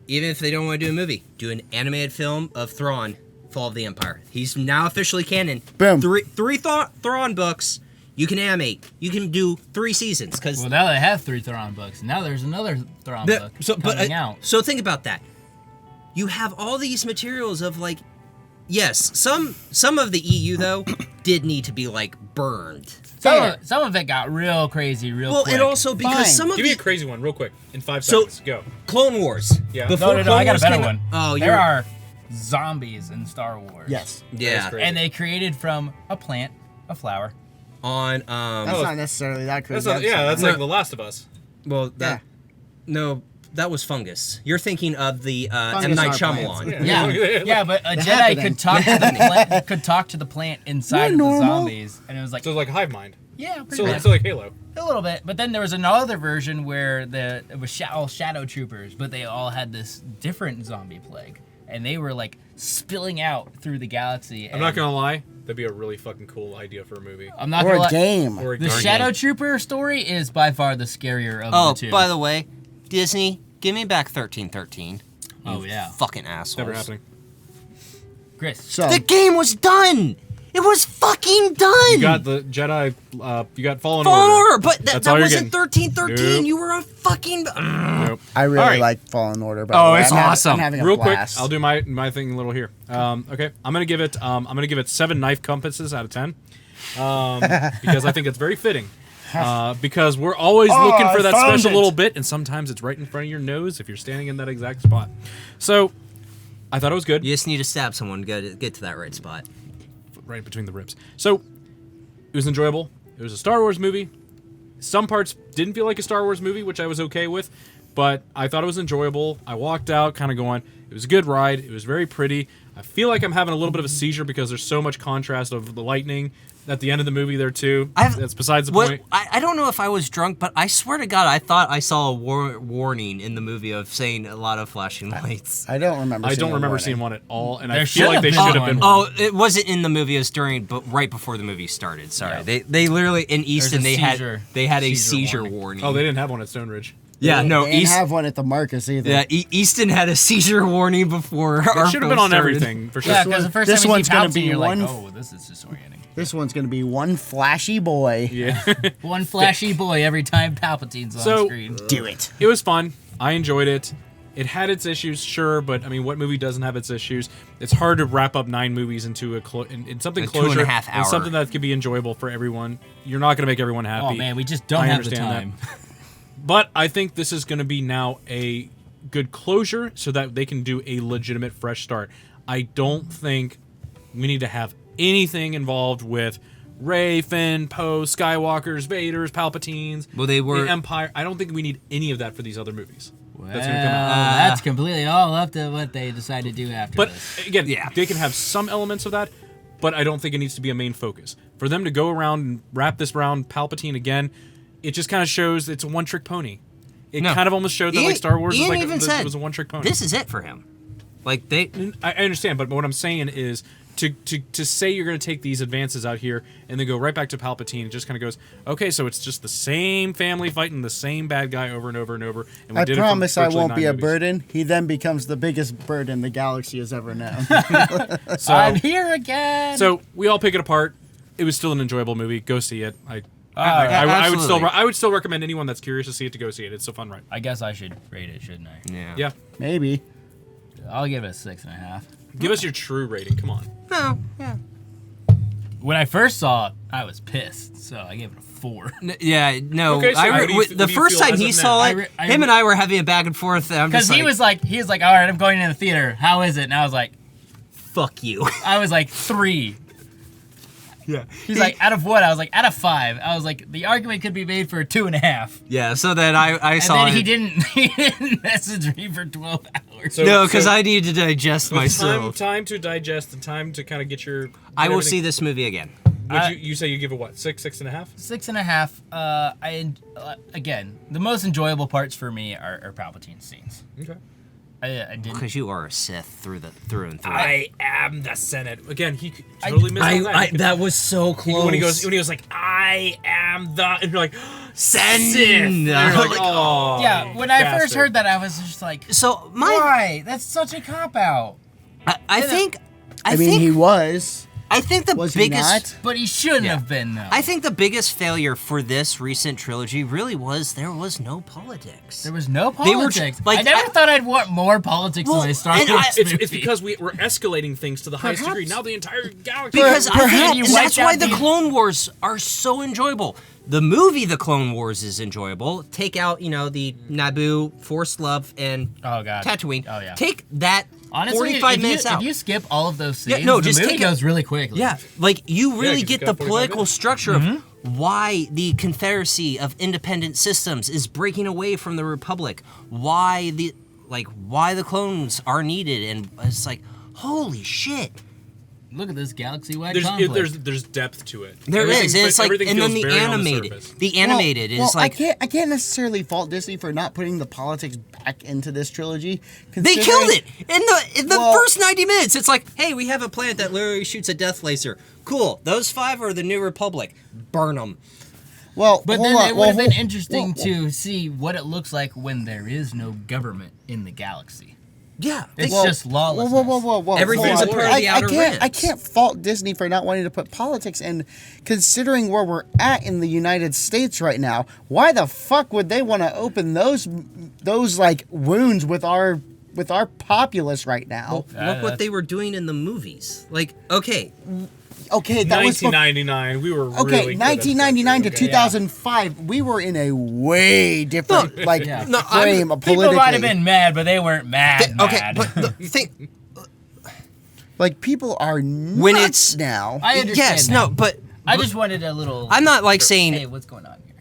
even if they don't want to do a movie, do an animated film of Thrawn, Fall of the Empire. He's now officially canon. Boom. Three Thrawn books. You can animate. You can do 3 seasons because Well, now they have 3 Thrawn books. Now there's another Thrawn book coming out. So think about that. You have all these materials of like, yes, some of the EU though did need to be like burned. Some of it got real crazy real Well, quick. and also because Fine. some of Give me a the crazy one real quick in 5 So- seconds. Go. Clone Wars. Yeah. Before no, Clone I got a Wars better came one. out- Oh, there are zombies in Star Wars. Yes. yeah That's great. And they created from a plant, a flower. on That's Oh. not necessarily that crazy. That's No. like The Last of Us. well that no that was fungus. You're thinking of the M. Night are plants. Shyamalan. Yeah, but a Jedi happening. could talk to the plant, could talk to the plant inside You're of the normal. zombies, and it was like, So it's like Hive Mind. yeah, pretty So, much. so like Halo. A little bit, but then there was another version where it was all shadow troopers, but they all had this different zombie plague, and they were like spilling out through the galaxy. I'm not gonna lie, that'd be a really fucking cool idea for a movie. I'm not Or gonna a lie. game. Or a The game. shadow trooper story is by far the scarier of Oh, the two. by the way, Disney, give me back 1313. Oh, yeah. Fucking assholes. Never happening. Chris, So The game was done. It was fucking done. You got the Jedi. You got Fallen Fallen Order. Order, but That's that all you're wasn't getting. 1313. Nope. You were a fucking. Nope. I really All right. like Fallen Order. By Oh, the way. it's I'm awesome. I'm having a Real quick, blast. I'll do my thing a little here. Okay, I'm gonna give it 7 knife compasses out of 10, because I think it's very fitting. Because we're always looking for I that found special it. little bit, and sometimes it's right in front of your nose if you're standing in that exact spot. So, I thought it was good. You just need to stab someone to get to that right spot. Right between the ribs. So, it was enjoyable. It was a Star Wars movie. Some parts didn't feel like a Star Wars movie, which I was okay with, but I thought it was enjoyable. I walked out kind of going, it was a good ride. It was very pretty. I feel like I'm having a little bit of a seizure because there's so much contrast of the lightning at the end of the movie there too. That's besides the point. I don't know if I was drunk, but I swear to God, I thought I saw a warning in the movie of saying a lot of flashing lights. I don't remember. I seeing don't a remember warning. seeing one at all, and I There feel like should they have should been have been. one. Oh, it wasn't in the movie. It was during, but right before the movie started. Sorry, Yeah. they literally in Easton a they seizure- had a seizure seizure warning. warning. Oh, they didn't have one at Stone Ridge. yeah, no, They didn't East, have one at the Marcus either. yeah, Easton had a seizure warning before. It our should have film been on started. everything for sure. yeah, because the first this time you one's see gonna Palpatine, be you're like, one- oh, this is disorienting. This one's gonna be one flashy boy. Yeah. One flashy boy every time Palpatine's on So- screen. Do it. It was fun. I enjoyed it. It had its issues, sure, but I mean, what movie doesn't have its issues? It's hard to wrap up 9 movies into in something closure, 2.5 hour. and something that could be enjoyable for everyone. You're not going to make everyone happy. Oh man, we just don't have the time. But I think this is going to be now a good closure so that they can do a legitimate fresh start. I don't think we need to have anything involved with Rey, Finn, Poe, Skywalkers, Vaders, Palpatines, the Empire. I don't think we need any of that for these other movies. Well, that's completely all up to what they decide to do after this. But again, they can have some elements of that, but I don't think it needs to be a main focus. For them to go around and wrap this around Palpatine again, it just kind of shows it's a one-trick pony. It kind of almost showed that like Star Wars it was a one-trick pony. This is it for him. Like I understand, but what I'm saying is to say you're going to take these advances out here and then go right back to Palpatine, it just kind of goes, okay, so it's just the same family fighting the same bad guy over and over and over. And I promise I won't be a burden. He then becomes the biggest burden the galaxy has ever known. So, I'm here again. So we all pick it apart. It was still an enjoyable movie. Go see it. I would still recommend anyone that's curious to see it to go see it. It's a fun ride. I guess I should rate it, shouldn't I? Yeah. Maybe. I'll give it a 6.5. Give us your true rating. Come on. No, yeah. When I first saw it, I was pissed, so I gave it a 4. Yeah, no. Okay, so the first time he saw it, him and I were having a back and forth. Because he was like, all right, I'm going to the theater. How is it? And I was like, fuck you. I was like 3. Yeah. He's like, out of what? I was like, out of 5. I was like, the argument could be made for a 2.5. Yeah, so then I saw and then it. he didn't message me for 12 hours. No, because I needed to digest myself. Time to digest, and time to kind of get your... I will see this movie again. You say you give it what? 6.5? 6.5. Again, the most enjoyable parts for me are Palpatine's scenes. Okay. I didn't. Because you are a Sith through and through. I am the Senate. Again, he totally missed that. That was so close. When he was like, I am the, and you're like, Sith. And you're like, oh. Yeah, when I first heard that, I was just like, why? That's such a cop out. I think he was. I think the biggest, but he shouldn't have been though. I think the biggest failure for this recent trilogy really was there was no politics. There was no politics. Like, I never thought I'd want more politics in my Star Wars movie. It's because we're escalating things to the highest degree. Now the entire galaxy. Because that's why the Clone Wars are so enjoyable. The movie The Clone Wars is enjoyable. Take out, the Naboo, Force Love, and Tatooine. Oh yeah. Take that. Honestly, 45 minutes out. If you skip all of those scenes, just the movie goes really quickly. Yeah, like you really get the political structure of why the Confederacy of Independent Systems is breaking away from the Republic, why the clones are needed, and it's like, holy shit. Look at this galaxy-wide conflict. There's depth to it. There is. It's like, and then the animated is like. I can't necessarily fault Disney for not putting the politics back into this trilogy. They killed it in the first 90 minutes. It's like, hey, we have a planet that literally shoots a death laser. Cool. Those 5 are the New Republic. Burn them. Well, but then it would have been interesting to see what it looks like when there is no government in the galaxy. Yeah, it's just lawlessness. Whoa. Everything's a part of the outer rim. I can't fault Disney for not wanting to put politics in, considering where we're at in the United States right now. Why the fuck would they want to open those like wounds with our populace right now? Well, look what they were doing in the movies. Like, okay, that 1999. was we were really 1999 to 2005. We were in a way different frame politically. People might have been mad, but they weren't mad. But the thing, like, people are nuts now. I understand. Yes, that. no, but I just wanted a little. I'm not like saying, hey, what's going on here?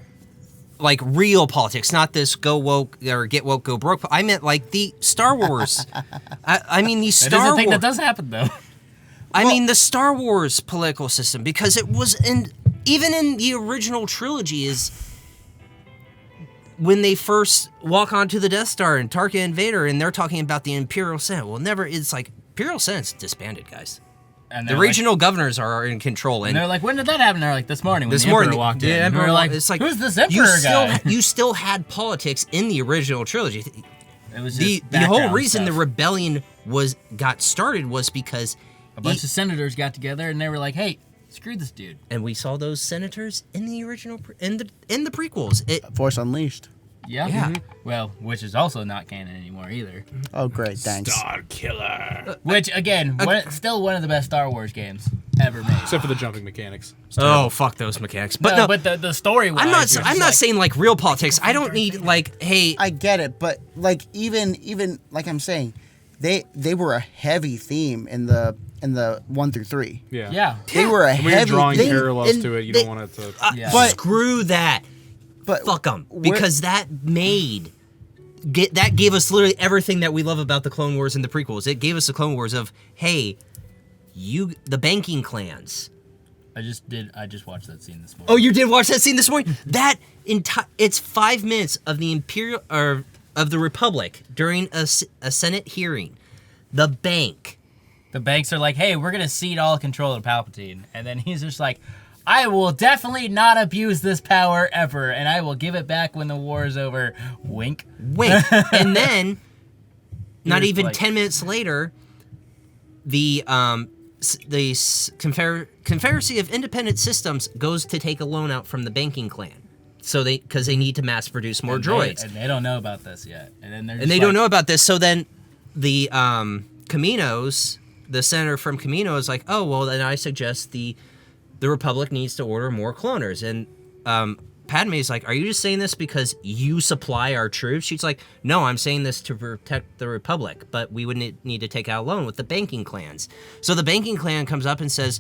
Like real politics, not this go woke or get woke, go broke. I meant like the Star Wars. I mean the Star Wars. That is a thing that does happen though. I mean the Star Wars political system, because it was even in the original trilogy is when they first walk onto the Death Star and Tarkin and Vader and they're talking about the Imperial Senate. Well, it's like Imperial Senate's disbanded, guys. And the regional governors are in control. And they're like, when did that happen? They're like, this morning when the Emperor walked in. The Emperor we're like, it's like, who's this Emperor guy? You still had politics in the original trilogy. It was just the whole reason the rebellion got started was because a bunch of senators got together and they were like, hey, screw this dude. And we saw those senators in the original in the prequels. Force Unleashed. Yeah. Yeah. Well, which is also not canon anymore either. Oh, great, thanks. Star Killer. Which again, still one of the best Star Wars games ever made. Except for the jumping mechanics. Oh, fuck those mechanics. But no, but the story. I'm not saying like real politics. I don't need like, hey, I get it, but like even like I'm saying, they were a heavy theme in the 1 through 3. Yeah. Yeah. They were a And when heavy. you're drawing they- parallels and to it, you they- don't want it to. Yeah. But- screw that. But Fuck them. Because that gave us literally everything that we love about the Clone Wars and the prequels. It gave us the Clone Wars of, hey, the banking clans. I just watched that scene this morning. Oh, you did watch that scene this morning? It's 5 minutes of the of the Republic during a Senate hearing. The banks are like, hey, we're gonna cede all control to Palpatine, and then he's just like, I will definitely not abuse this power ever, and I will give it back when the war is over. Wink. And then, not Here's even like- 10 minutes later, the Confederacy of Independent Systems goes to take a loan out from the banking clan, because they need to mass produce more droids, and they don't know about this yet, and then and they don't know about this. So then, the Caminos, the senator from Camino, is like, oh well, then I suggest the Republic needs to order more cloners, and Padme's like, are you just saying this because you supply our troops? She's like, no, I'm saying this to protect the Republic, but we would need to take out a loan with the banking clans. So the banking clan comes up and says,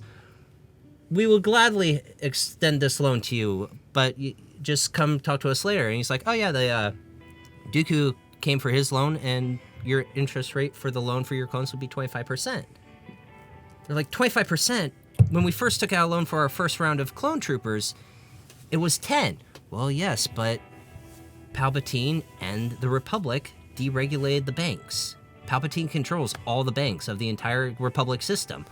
we will gladly extend this loan to you, but just come talk to us later. And he's like, oh yeah, the Dooku came for his loan, and your interest rate for the loan for your clones would be 25%. They're like, 25%? When we first took out a loan for our first round of clone troopers, it was 10. Well, yes, but Palpatine and the Republic deregulated the banks. Palpatine controls all the banks of the entire Republic system.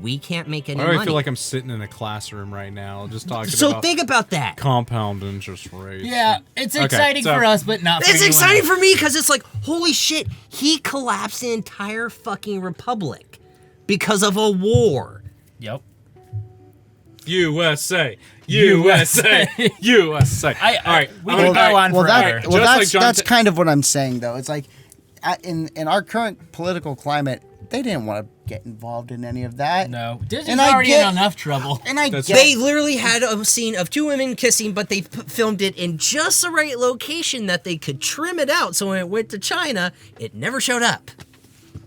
We can't make any money. I feel like I'm sitting in a classroom right now, just talking So about think about that. compound interest rates. Yeah, it's Okay, exciting so- for us, but not for It's anyone exciting else. for me because it's like, holy shit, he collapsed the entire fucking Republic because of a war. Yep. USA, USA, USA. All right, we I'm can gonna- go on well, forever. Just like John that's t- kind of what I'm saying, though. It's like, in our current political climate, they didn't want to get involved in any of that. No, Disney's And I already get- in enough trouble. And I That's- get They literally had a scene of two women kissing, but they filmed it in just the right location that they could trim it out. So when it went to China, it never showed up.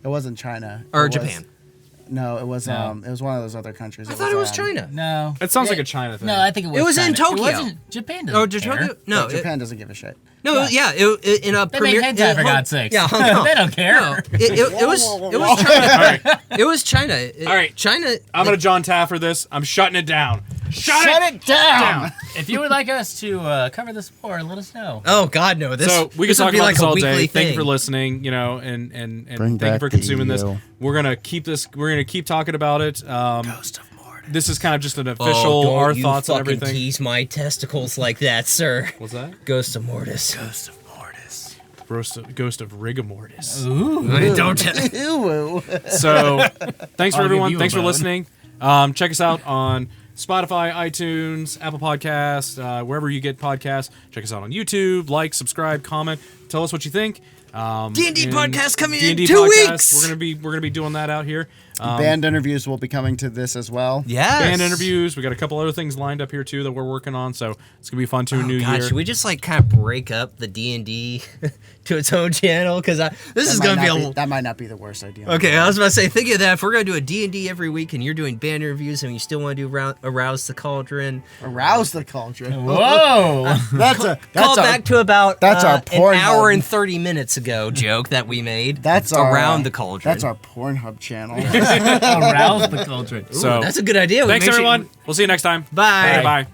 it wasn't China Or It was- Japan. No, it was No. it was one of those other countries. I thought it was China. No, It sounds like a China thing. No, I think it was. It was in China. Tokyo. It wasn't Japan. Oh, Doesn't Tokyo? care. No, Japan doesn't give a shit. in a They premiere. make hentai for Hong- God's sakes. Yeah, Hong Kong. They don't care. No, it was China. It was China. All right. China. I'm gonna John Taffer this. I'm shutting it down. Shut it down. If you would like us to cover this more, let us know. Oh God, no! This So we can this would talk be about like this a all weekly day. Thank you thing. for listening. And Bring thank you back for the consuming this. EU. We're gonna keep this. We're gonna keep talking about it. Ghost of Mortis. This is kind of just an Oh, official don't our you thoughts on fucking everything. tease my testicles like that, sir. What's that? Ghost of Mortis. Ghost of rigor mortis. Don't tell. Ew. So thanks for I'll give everyone. you a Thanks for bone. listening. Check us out on Spotify, iTunes, Apple Podcasts, wherever you get podcasts. Check us out on YouTube. Like, subscribe, comment. Tell us what you think. D&D and podcast coming in D&D 2 podcast, weeks. We're gonna be doing that out here. Band interviews will be coming to this as well. Yes. Band interviews. We got a couple other things lined up here too that we're working on. So it's gonna be fun to a new God, year. should we just like kind of break up the D&D to its own channel? Because this is That going to might be not a... that might not be the worst idea. Okay, I was about to say, think of that. If we're going to do a D&D every week and you're doing band interviews and you still want to do Arouse the Cauldron, Arouse the cauldron. Whoa! call back to about that's our an Pornhub. hour and 30 minutes ago joke that we made. That's our Around the Cauldron. That's our Pornhub channel. Arouse the cauldron. So That's a good idea. thanks Make sure- everyone. We'll see you next time. Bye. Bye.